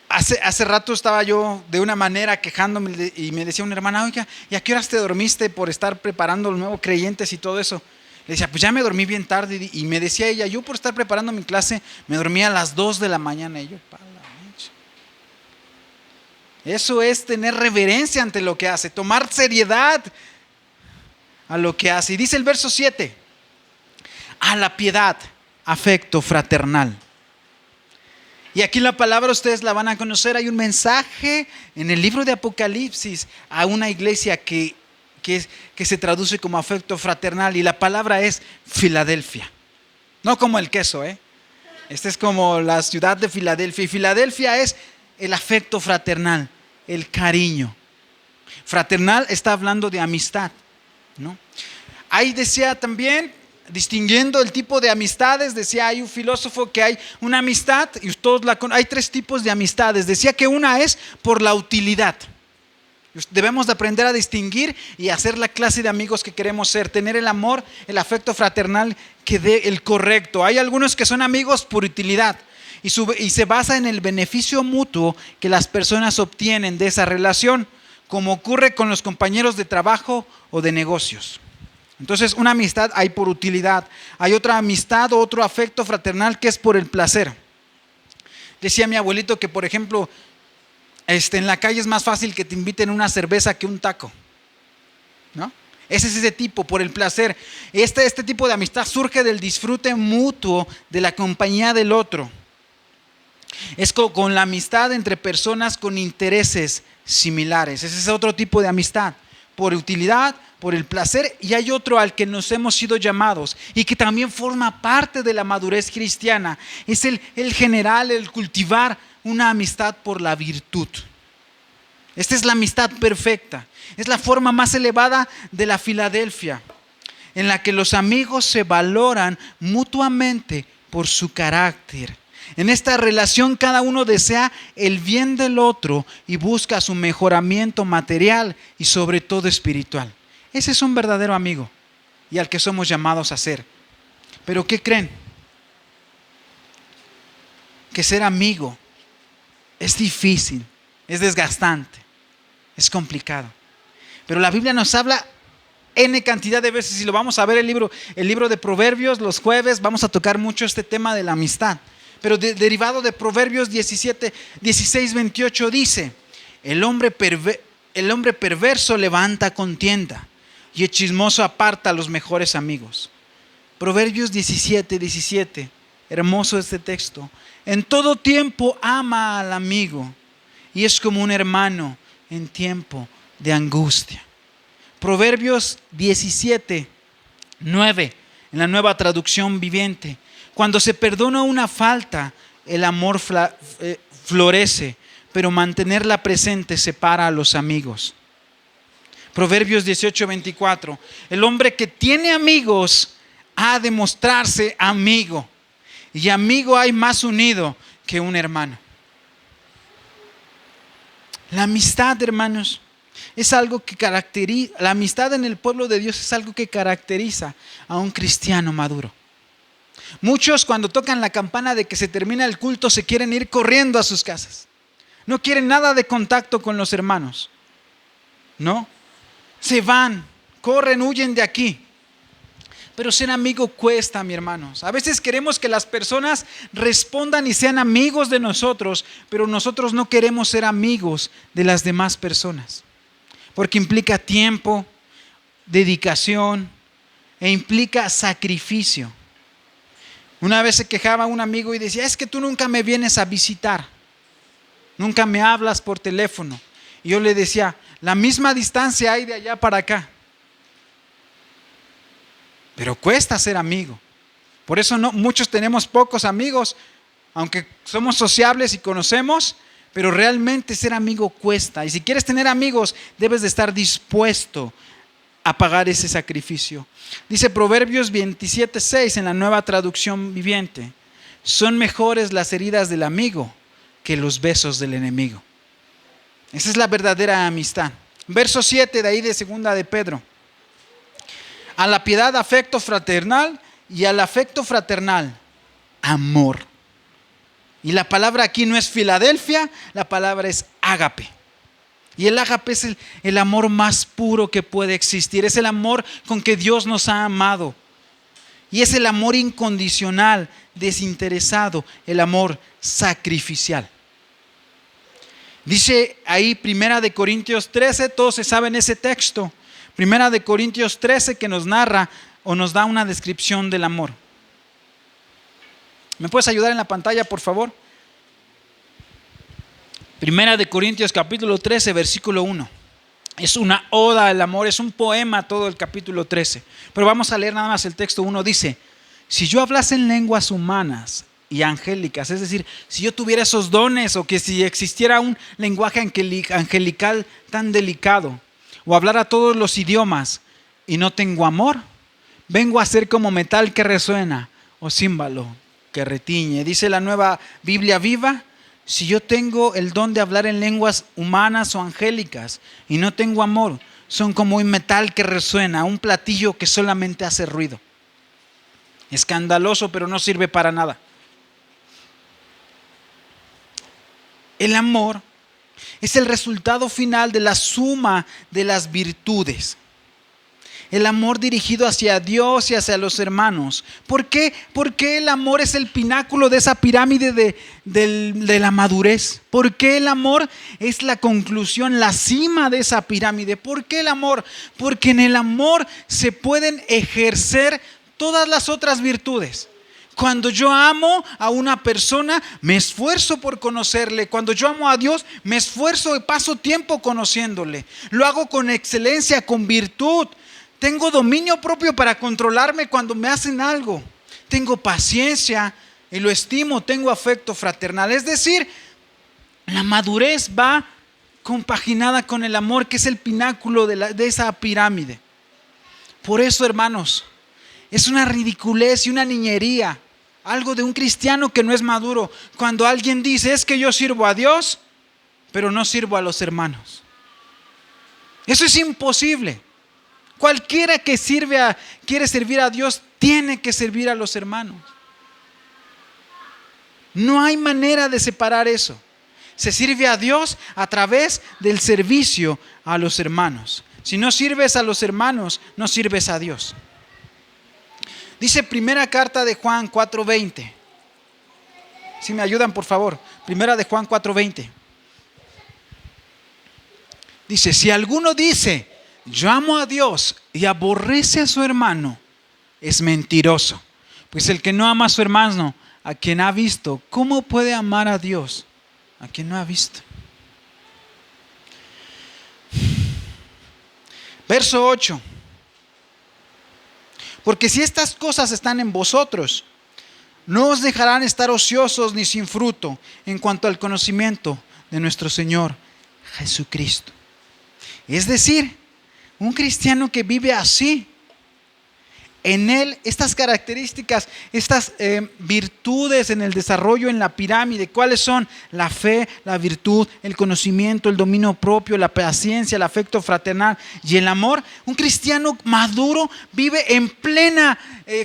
Hace rato estaba yo de una manera quejándome y me decía una hermana: oiga, ¿y a qué horas te dormiste por estar preparando los nuevos creyentes y todo eso? Le decía: pues ya me dormí bien tarde. Y me decía ella: yo por estar preparando mi clase me dormía a las 2 de la mañana. Y yo: eso es tener reverencia ante lo que hace, tomar seriedad a lo que hace. Y dice el verso 7: a la piedad, afecto fraternal. Y aquí la palabra ustedes la van a conocer. Hay un mensaje en el libro de Apocalipsis a una iglesia que se traduce como afecto fraternal, y la palabra es Filadelfia. No como el queso, Este es como la ciudad de Filadelfia. Y Filadelfia es el afecto fraternal, el cariño. Fraternal está hablando de amistad, ¿no? Ahí decía también, distinguiendo el tipo de amistades, decía, hay un filósofo que hay una amistad, y hay 3 tipos de amistades. Decía que una es por la utilidad. Debemos de aprender a distinguir y hacer la clase de amigos que queremos ser, tener el amor, el afecto fraternal que dé el correcto. Hay algunos que son amigos por utilidad y se basa en el beneficio mutuo que las personas obtienen de esa relación, como ocurre con los compañeros de trabajo o de negocios. Entonces, una amistad hay por utilidad. Hay otra amistad o otro afecto fraternal que es por el placer. Decía mi abuelito que, por ejemplo, en la calle es más fácil que te inviten una cerveza que un taco, ¿no? Ese es ese tipo, por el placer. Este tipo de amistad surge del disfrute mutuo de la compañía del otro. Es con la amistad entre personas con intereses similares. Ese es otro tipo de amistad. Por utilidad, por el placer, y hay otro al que nos hemos sido llamados y que también forma parte de la madurez cristiana. Es el general, el cultivar una amistad por la virtud. Esta es la amistad perfecta. Es la forma más elevada de la Filadelfia, en la que los amigos se valoran mutuamente por su carácter. En esta relación cada uno desea el bien del otro y busca su mejoramiento material y sobre todo espiritual. Ese es un verdadero amigo y al que somos llamados a ser. Pero ¿qué creen? Que ser amigo es difícil, es desgastante, es complicado. Pero la Biblia nos habla N cantidad de veces, y lo vamos a ver el libro de Proverbios. Los jueves vamos a tocar mucho este tema de la amistad. Pero derivado de Proverbios 16, 28 dice: el hombre perverso levanta contienda y el chismoso aparta a los mejores amigos. Proverbios 17. Hermoso este texto. En todo tiempo ama al amigo y es como un hermano en tiempo de angustia. Proverbios 17:9 en la Nueva Traducción Viviente. Cuando se perdona una falta, el amor florece, pero mantenerla presente separa a los amigos. Proverbios 18:24. El hombre que tiene amigos ha de mostrarse amigo, y amigo hay más unido que un hermano. La amistad, hermanos, es algo que caracteriza, la amistad en el pueblo de Dios es algo que caracteriza a un cristiano maduro. Muchos, cuando tocan la campana de que se termina el culto, se quieren ir corriendo a sus casas. No quieren nada de contacto con los hermanos. No, se van, corren, huyen de aquí. Pero ser amigo cuesta, mis hermanos. A veces queremos que las personas respondan y sean amigos de nosotros, pero nosotros no queremos ser amigos de las demás personas. Porque implica tiempo, dedicación e implica sacrificio. Una vez se quejaba un amigo y decía: es que tú nunca me vienes a visitar, nunca me hablas por teléfono. Y yo le decía: la misma distancia hay de allá para acá. Pero cuesta ser amigo. Por eso muchos tenemos pocos amigos, aunque somos sociables y conocemos, pero realmente ser amigo cuesta. Y si quieres tener amigos, debes de estar dispuesto a pagar ese sacrificio. Dice Proverbios 27:6 en la Nueva Traducción Viviente: son mejores las heridas del amigo que los besos del enemigo. Esa es la verdadera amistad. Verso 7 de ahí de 2 de Pedro: a la piedad afecto fraternal, y al afecto fraternal amor. Y la palabra aquí no es Filadelfia, la palabra es ágape. Y el ágape es el amor más puro que puede existir. Es el amor con que Dios nos ha amado. Y es el amor incondicional, desinteresado, el amor sacrificial. Dice ahí 1 Corintios 13, todos se saben ese texto. 1 Corintios 13, que nos narra o nos da una descripción del amor. ¿Me puedes ayudar en la pantalla, por favor? 1 Corintios capítulo 13, versículo 1. Es una oda al amor, es un poema todo el capítulo 13. Pero vamos a leer nada más el texto 1. Dice: si yo hablase en lenguas humanas y angélicas, es decir, si yo tuviera esos dones, o que si existiera un lenguaje angelical tan delicado, o hablara todos los idiomas y no tengo amor, vengo a ser como metal que resuena o címbalo que retiñe. Dice la Nueva Biblia Viva: si yo tengo el don de hablar en lenguas humanas o angélicas y no tengo amor, son como un metal que resuena, un platillo que solamente hace ruido. Escandaloso, pero no sirve para nada. El amor es el resultado final de la suma de las virtudes. El amor dirigido hacia Dios y hacia los hermanos. ¿Por qué? Porque el amor es el pináculo de esa pirámide de la madurez. ¿Por qué el amor es la conclusión, la cima de esa pirámide? ¿Por qué el amor? Porque en el amor se pueden ejercer todas las otras virtudes. Cuando yo amo a una persona, me esfuerzo por conocerle. Cuando yo amo a Dios, me esfuerzo y paso tiempo conociéndole. Lo hago con excelencia, con virtud. Tengo dominio propio para controlarme cuando me hacen algo. Tengo paciencia y lo estimo. Tengo afecto fraternal. Es decir, la madurez va compaginada con el amor, que es el pináculo de esa pirámide. Por eso, hermanos, es una ridiculez y una niñería, algo de un cristiano que no es maduro, cuando alguien dice: es que yo sirvo a Dios, pero no sirvo a los hermanos. Eso es imposible. Cualquiera que quiere servir a Dios tiene que servir a los hermanos. No hay manera de separar eso. Se sirve a Dios a través del servicio a los hermanos. Si no sirves a los hermanos, no sirves a Dios. Dice primera carta de Juan 4:20. Si me ayudan, por favor. Primera de Juan 4:20. Dice: si alguno dice: yo amo a Dios, y aborrece a su hermano, es mentiroso. Pues el que no ama a su hermano, a quien ha visto, ¿cómo puede amar a Dios a quien no ha visto? Verso 8. Porque si estas cosas están en vosotros, no os dejarán estar ociosos ni sin fruto en cuanto al conocimiento de nuestro Señor Jesucristo. Es decir, un cristiano que vive así, en él estas características, estas virtudes en el desarrollo en la pirámide, ¿cuáles son? La fe, la virtud, el conocimiento, el dominio propio, la paciencia, el afecto fraternal y el amor. Un cristiano maduro vive en plena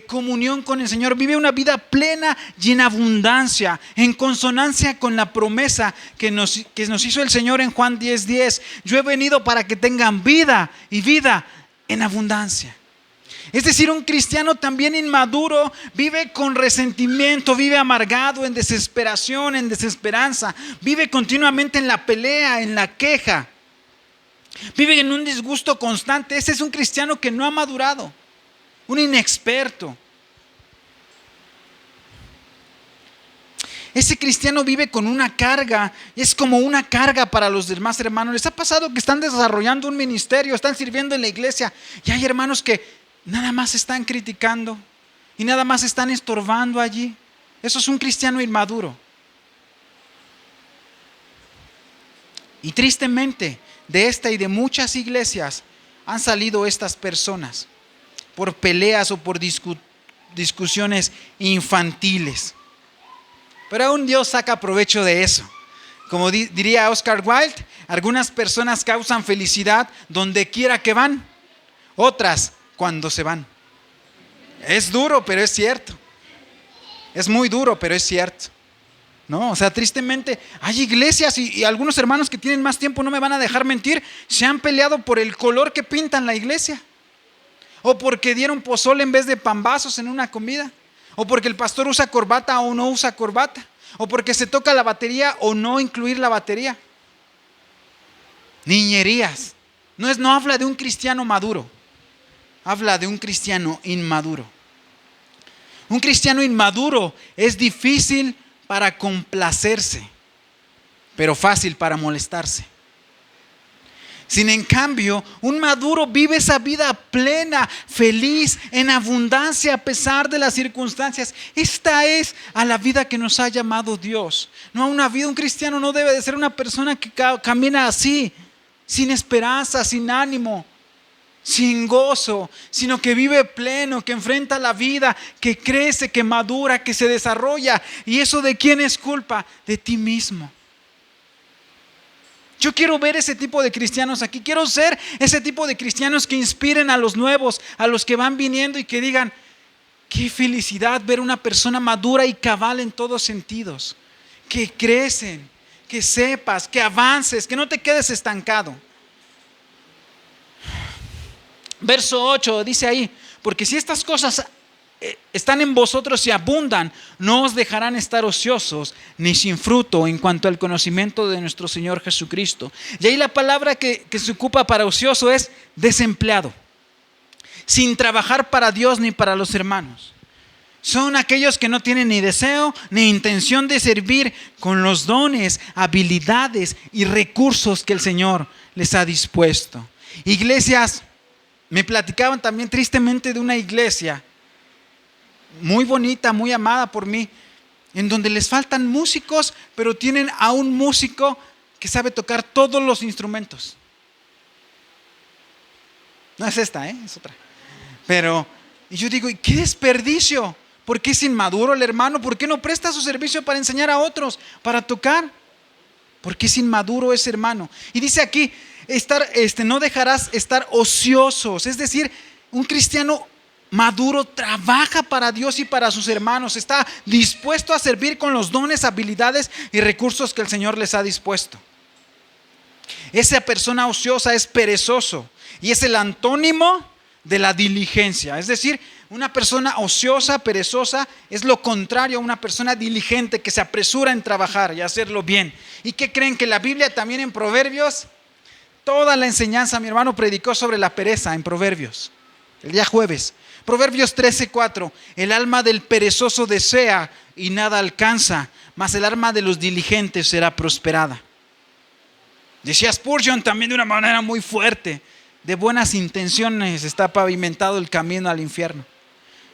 comunión con el Señor, vive una vida plena y en abundancia, en consonancia con la promesa que nos hizo el Señor en Juan 10:10. Yo he venido para que tengan vida y vida en abundancia. Es decir, un cristiano también inmaduro vive con resentimiento, vive amargado, en desesperación, en desesperanza, vive continuamente en la pelea, en la queja, vive en un disgusto constante. Ese es un cristiano que no ha madurado, un inexperto. Ese cristiano vive con una carga, es como una carga para los demás hermanos. ¿Les ha pasado que están desarrollando un ministerio, están sirviendo en la iglesia y hay hermanos que nada más están criticando y nada más están estorbando allí? Eso es un cristiano inmaduro. Y tristemente, de esta y de muchas iglesias han salido estas personas por peleas o por discusiones infantiles. Pero aún Dios saca provecho de eso. Como diría Oscar Wilde, algunas personas causan felicidad donde quiera que van, otras cuando se van. Es duro, pero es cierto. Es muy duro, pero es cierto. No, o sea, tristemente hay iglesias y algunos hermanos que tienen más tiempo no me van a dejar mentir, se han peleado por el color que pintan la iglesia, o porque dieron pozole en vez de pambazos en una comida, o porque el pastor usa corbata o no usa corbata, o porque se toca la batería o no incluir la batería. Niñerías. No habla de un cristiano maduro, habla de un cristiano inmaduro. Un cristiano inmaduro es difícil para complacerse, pero fácil para molestarse. Sin en cambio, un maduro vive esa vida plena, feliz, en abundancia a pesar de las circunstancias. Esta es a la vida que nos ha llamado Dios. No a una vida, un cristiano no debe de ser una persona que camina así, sin esperanza, sin ánimo, sin gozo, sino que vive pleno, que enfrenta la vida, que crece, que madura, que se desarrolla. ¿Y eso de quién es culpa? De ti mismo. Yo quiero ver ese tipo de cristianos aquí. Quiero ser ese tipo de cristianos que inspiren a los nuevos, a los que van viniendo y que digan: qué felicidad ver una persona madura y cabal en todos sentidos. Que crecen, que sepas, que avances, que no te quedes estancado. Verso 8 dice ahí: porque si estas cosas están en vosotros y abundan, no os dejarán estar ociosos ni sin fruto en cuanto al conocimiento de nuestro Señor Jesucristo. Y ahí la palabra que se ocupa para ocioso es desempleado, sin trabajar para Dios ni para los hermanos. Son aquellos que no tienen ni deseo ni intención de servir con los dones, habilidades y recursos que el Señor les ha dispuesto. Iglesias, me platicaban también tristemente de una iglesia muy bonita, muy amada por mí, en donde les faltan músicos, pero tienen a un músico que sabe tocar todos los instrumentos. No es esta, es otra. Pero, y yo digo, ¿y qué desperdicio? ¿Por qué es inmaduro el hermano? ¿Por qué no presta su servicio para enseñar a otros, para tocar? ¿Por qué es inmaduro ese hermano? Y dice aquí, no dejarás estar ociosos. Es decir, un cristiano maduro trabaja para Dios y para sus hermanos. Está dispuesto a servir con los dones, habilidades y recursos que el Señor les ha dispuesto. Esa persona ociosa es perezoso y es el antónimo de la diligencia. Es decir, una persona ociosa, perezosa, es lo contrario a una persona diligente que se apresura en trabajar y hacerlo bien. ¿Y qué creen? Que la Biblia también en Proverbios, toda la enseñanza, mi hermano predicó sobre la pereza en Proverbios, el día jueves. Proverbios 13:4: el alma del perezoso desea y nada alcanza, mas el alma de los diligentes será prosperada. Decía Spurgeon también de una manera muy fuerte: de buenas intenciones está pavimentado el camino al infierno.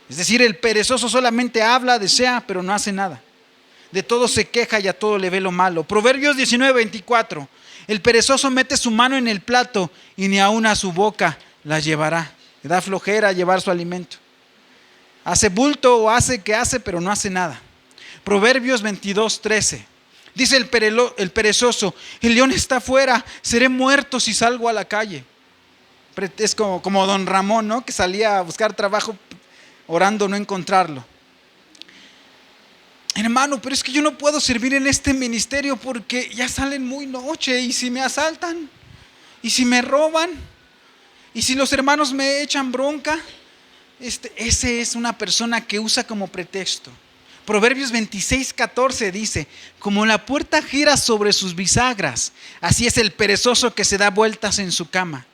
Es decir, el perezoso solamente habla, desea, pero no hace nada. De todo se queja y a todo le ve lo malo. Proverbios 19:24: el perezoso mete su mano en el plato y ni aun a su boca la llevará. Le da flojera llevar su alimento. Hace bulto o hace que hace, pero no hace nada. Proverbios 22:13: dice el perezoso: el león está afuera, seré muerto si salgo a la calle. Es como don Ramón, ¿no? Que salía a buscar trabajo orando no encontrarlo. Hermano, pero es que yo no puedo servir en este ministerio porque ya salen muy noche, y si me asaltan, y si me roban, y si los hermanos me echan bronca. Ese es una persona que usa como pretexto. Proverbios 26:14 dice: como la puerta gira sobre sus bisagras, así es el perezoso que se da vueltas en su cama.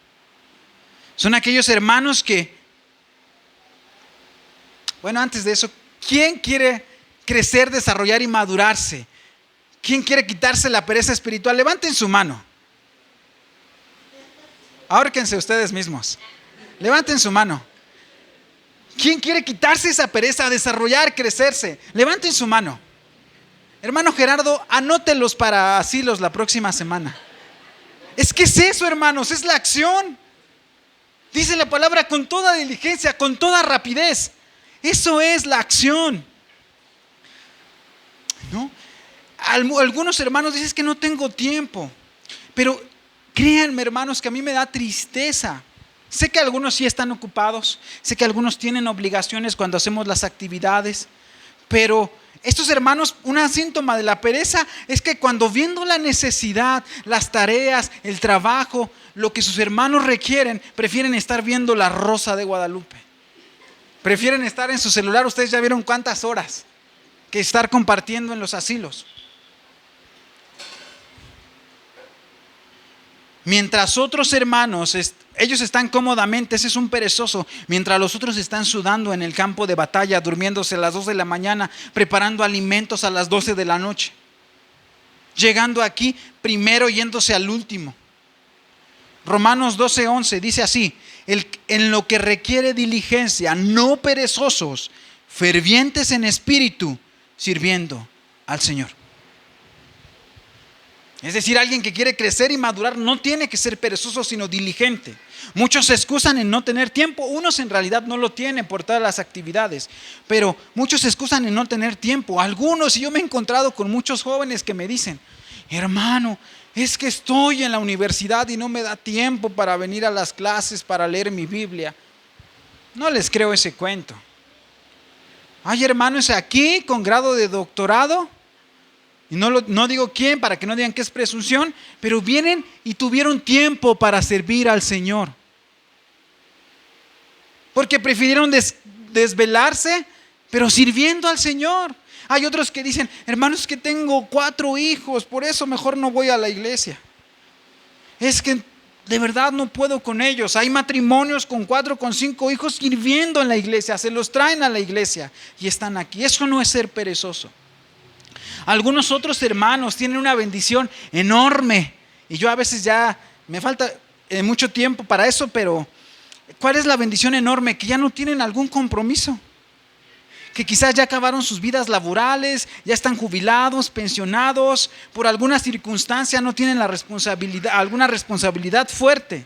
Son aquellos hermanos que, bueno, antes de eso, ¿quién quiere crecer, desarrollar y madurarse? ¿Quién quiere quitarse la pereza espiritual? Levanten su mano. Ahórquense ustedes mismos. Levanten su mano. ¿Quién quiere quitarse esa pereza, desarrollar, crecerse? Levanten su mano. Hermano Gerardo, anótelos para asilos la próxima semana. Es que es eso, hermanos, es la acción. Dice la palabra: con toda diligencia, con toda rapidez. Eso es la acción, ¿no? Algunos hermanos dicen: es que no tengo tiempo. Pero créanme, hermanos, que a mí me da tristeza. Sé que algunos sí están ocupados, sé que algunos tienen obligaciones cuando hacemos las actividades, pero estos hermanos, un síntoma de la pereza es que cuando viendo la necesidad, las tareas, el trabajo, lo que sus hermanos requieren, prefieren estar viendo La Rosa de Guadalupe. Prefieren estar en su celular, ustedes ya vieron cuántas horas, que estar compartiendo en los asilos. Mientras otros hermanos, ellos están cómodamente, ese es un perezoso, mientras los otros están sudando en el campo de batalla, durmiéndose a las 2 de la mañana, preparando alimentos a las 12 de la noche, llegando aquí primero, yéndose al último. Romanos 12:11 dice así: en lo que requiere diligencia, no perezosos, fervientes en espíritu, sirviendo al Señor. Es decir, alguien que quiere crecer y madurar no tiene que ser perezoso, sino diligente. Muchos se excusan en no tener tiempo, unos en realidad no lo tienen por todas las actividades, pero muchos se excusan en no tener tiempo. Algunos, y yo me he encontrado con muchos jóvenes que me dicen: hermano, es que estoy en la universidad y no me da tiempo para venir a las clases, para leer mi Biblia. No les creo ese cuento. Hay hermanos aquí con grado de doctorado, y no digo quién para que no digan que es presunción, pero vienen y tuvieron tiempo para servir al Señor. porque prefirieron desvelarse, pero sirviendo al Señor. Hay otros que dicen, hermanos, que tengo 4 hijos, por eso mejor no voy a la iglesia. Es que de verdad no puedo con ellos. Hay matrimonios con 4, con 5 hijos sirviendo en la iglesia, se los traen a la iglesia y están aquí. Eso no es ser perezoso. Algunos otros hermanos tienen una bendición enorme y yo a veces ya me falta mucho tiempo para eso, pero ¿cuál es la bendición enorme? Que ya no tienen algún compromiso, que quizás ya acabaron sus vidas laborales, ya están jubilados, pensionados, por alguna circunstancia no tienen la responsabilidad, alguna responsabilidad fuerte.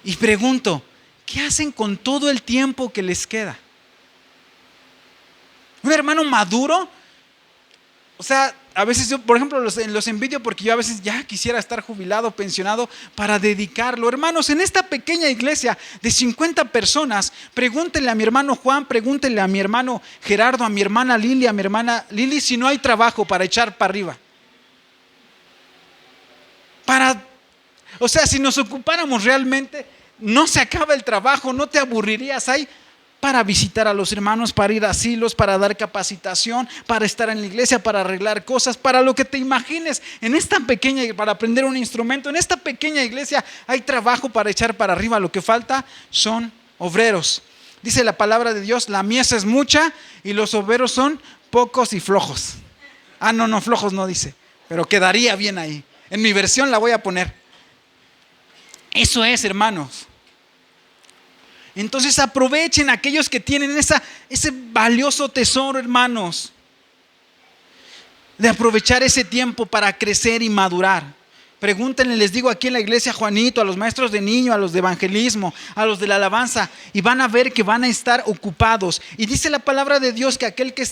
Y pregunto, ¿qué hacen con todo el tiempo que les queda? Un hermano maduro, o sea, a veces yo, por ejemplo, los envidio porque yo a veces ya quisiera estar jubilado, pensionado para dedicarlo. Hermanos, en esta pequeña iglesia de 50 personas, pregúntenle a mi hermano Juan, pregúntenle a mi hermano Gerardo, a mi hermana Lili, si no hay trabajo para echar para arriba. O sea, si nos ocupáramos realmente, no se acaba el trabajo, no te aburrirías. Hay para visitar a los hermanos, para ir a asilos, para dar capacitación, para estar en la iglesia, para arreglar cosas, para lo que te imagines. En esta pequeña, para aprender un instrumento, en esta pequeña iglesia hay trabajo para echar para arriba. Lo que falta son obreros. Dice la palabra de Dios, la mies es mucha y los obreros son pocos y flojos. No, flojos no dice, pero quedaría bien ahí. En mi versión la voy a poner. Eso es, hermanos. Entonces aprovechen aquellos que tienen ese valioso tesoro, hermanos, de aprovechar ese tiempo para crecer y madurar. Pregúntenle, les digo aquí en la iglesia Juanito, a los maestros de niño, a los de evangelismo, a los de la alabanza, y van a ver que van a estar ocupados. Y dice la palabra de Dios que aquel que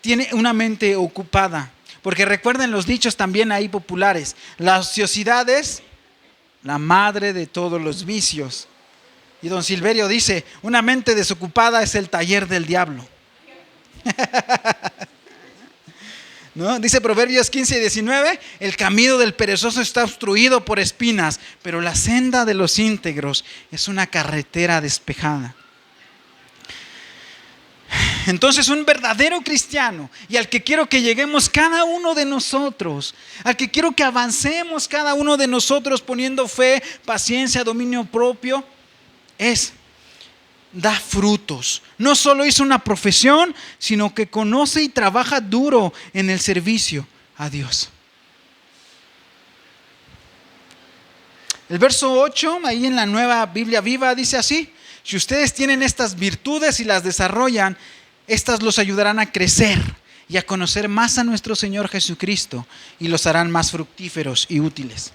tiene una mente ocupada. Porque recuerden los dichos también ahí populares: la ociosidad es la madre de todos los vicios. Y don Silverio dice, una mente desocupada es el taller del diablo. ¿No? Dice Proverbios 15:19, el camino del perezoso está obstruido por espinas, pero la senda de los íntegros es una carretera despejada. Entonces, un verdadero cristiano, y al que quiero que lleguemos cada uno de nosotros, al que quiero que avancemos cada uno de nosotros poniendo fe, paciencia, dominio propio, da frutos. No solo hizo una profesión, sino que conoce y trabaja duro en el servicio a Dios. El verso 8, ahí en la Nueva Biblia Viva, dice así: si ustedes tienen estas virtudes y las desarrollan, estas los ayudarán a crecer y a conocer más a nuestro Señor Jesucristo y los harán más fructíferos y útiles.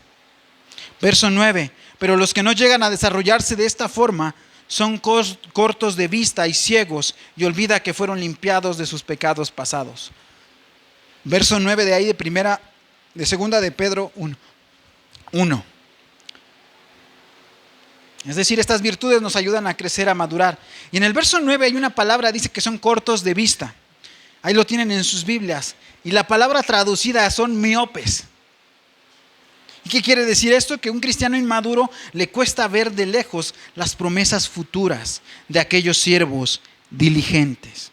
Verso 9, pero los que no llegan a desarrollarse de esta forma son cortos de vista y ciegos, y olvida que fueron limpiados de sus pecados pasados. Verso 9 de ahí de segunda de Pedro 1. Es decir, estas virtudes nos ayudan a crecer, a madurar. Y en el verso 9 hay una palabra, dice que son cortos de vista. Ahí lo tienen en sus Biblias. Y la palabra traducida son miopes. ¿Y qué quiere decir esto? Que a un cristiano inmaduro le cuesta ver de lejos las promesas futuras de aquellos siervos diligentes.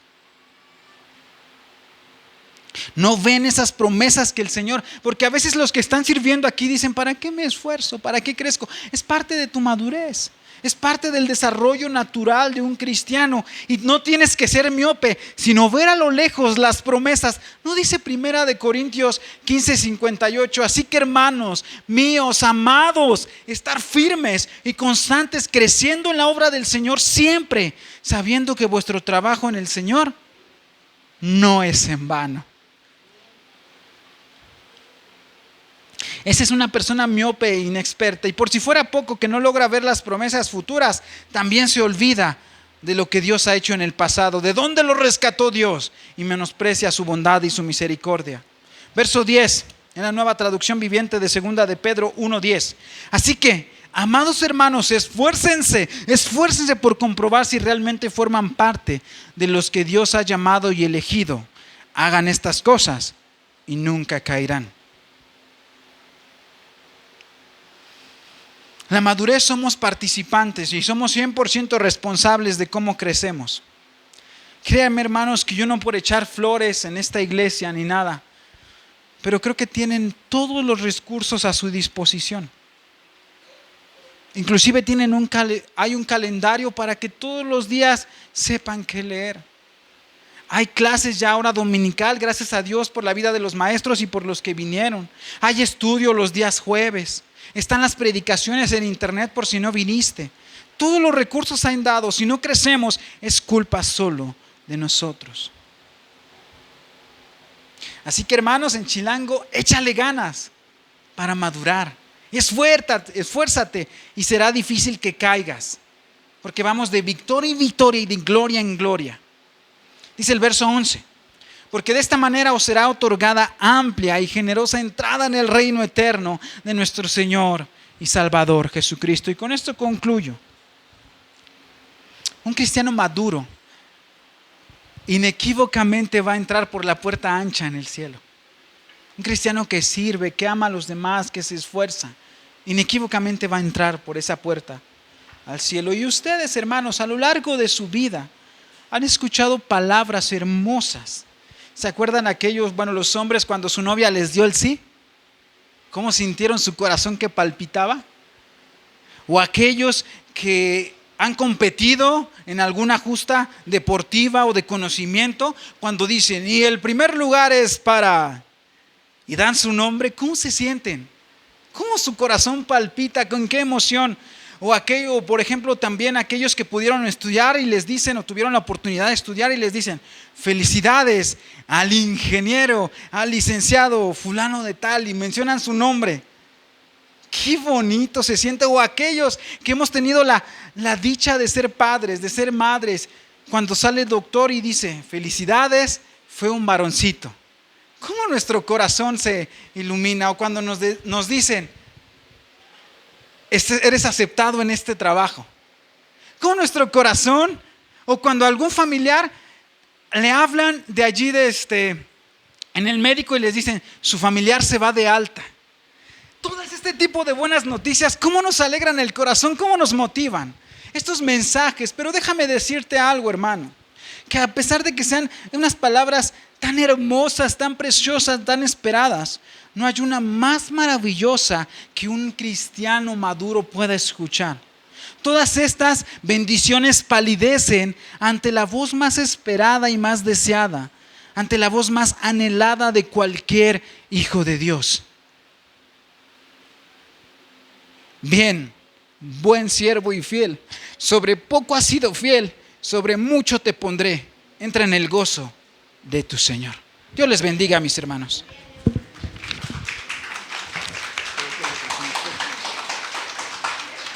No ven esas promesas que el Señor, porque a veces los que están sirviendo aquí dicen, ¿para qué me esfuerzo? ¿Para qué crezco? Es parte de tu madurez. Es parte del desarrollo natural de un cristiano. Y no tienes que ser miope, sino ver a lo lejos las promesas. ¿No dice 1 Corintios 15:58? Así que, hermanos míos, amados, estar firmes y constantes, creciendo en la obra del Señor siempre, sabiendo que vuestro trabajo en el Señor no es en vano. Esa es una persona miope e inexperta, y por si fuera poco, que no logra ver las promesas futuras, también se olvida de lo que Dios ha hecho en el pasado, de dónde lo rescató Dios, y menosprecia su bondad y su misericordia. Verso 10, en la Nueva Traducción Viviente de segunda de Pedro 1:10. Así que, amados hermanos, esfuércense por comprobar si realmente forman parte de los que Dios ha llamado y elegido. Hagan estas cosas y nunca caerán. La madurez somos participantes y somos 100% responsables de cómo crecemos. Créanme, hermanos, que yo no por echar flores en esta iglesia ni nada, pero creo que tienen todos los recursos a su disposición. Inclusive hay un calendario para que todos los días sepan qué leer. Hay clases ya ahora dominical, gracias a Dios por la vida de los maestros y por los que vinieron. Hay estudio los días jueves. Están las predicaciones en internet por si no viniste. Todos los recursos han dado. Si no crecemos, es culpa solo de nosotros. Así que, hermanos, en Chilango, échale ganas para madurar. Esfuérzate y será difícil que caigas, porque vamos de victoria en victoria y de gloria en gloria. Dice el verso 11: porque de esta manera os será otorgada amplia y generosa entrada en el reino eterno de nuestro Señor y Salvador Jesucristo. Y con esto concluyo. Un cristiano maduro inequívocamente va a entrar por la puerta ancha en el cielo. Un cristiano que sirve, que ama a los demás, que se esfuerza, inequívocamente va a entrar por esa puerta al cielo. Y ustedes, hermanos, a lo largo de su vida han escuchado palabras hermosas. ¿Se acuerdan los hombres cuando su novia les dio el sí? ¿Cómo sintieron su corazón que palpitaba? O aquellos que han competido en alguna justa deportiva o de conocimiento, cuando dicen, y el primer lugar es para... y dan su nombre, ¿cómo se sienten? ¿Cómo su corazón palpita? ¿Con qué emoción? O por ejemplo, también aquellos que pudieron estudiar y les dicen, o tuvieron la oportunidad de estudiar y les dicen, felicidades al ingeniero, al licenciado fulano de tal, y mencionan su nombre. Qué bonito se siente. O aquellos que hemos tenido la dicha de ser padres, de ser madres, cuando sale el doctor y dice, felicidades, fue un varoncito. ¿Cómo nuestro corazón se ilumina? O cuando nos dicen, eres aceptado en este trabajo. ¿Cómo nuestro corazón? O cuando algún familiar le hablan de allí en el médico y les dicen, su familiar se va de alta. Todas este tipo de buenas noticias, ¿cómo nos alegran el corazón? ¿Cómo nos motivan estos mensajes? Pero déjame decirte algo, hermano, que a pesar de que sean unas palabras tan hermosas, tan preciosas, tan esperadas, no hay una más maravillosa que un cristiano maduro pueda escuchar. Todas estas bendiciones palidecen ante la voz más esperada y más deseada, ante la voz más anhelada de cualquier hijo de Dios. Bien, buen siervo y fiel, sobre poco has sido fiel, sobre mucho te pondré. Entra en el gozo de tu Señor. Dios les bendiga, mis hermanos.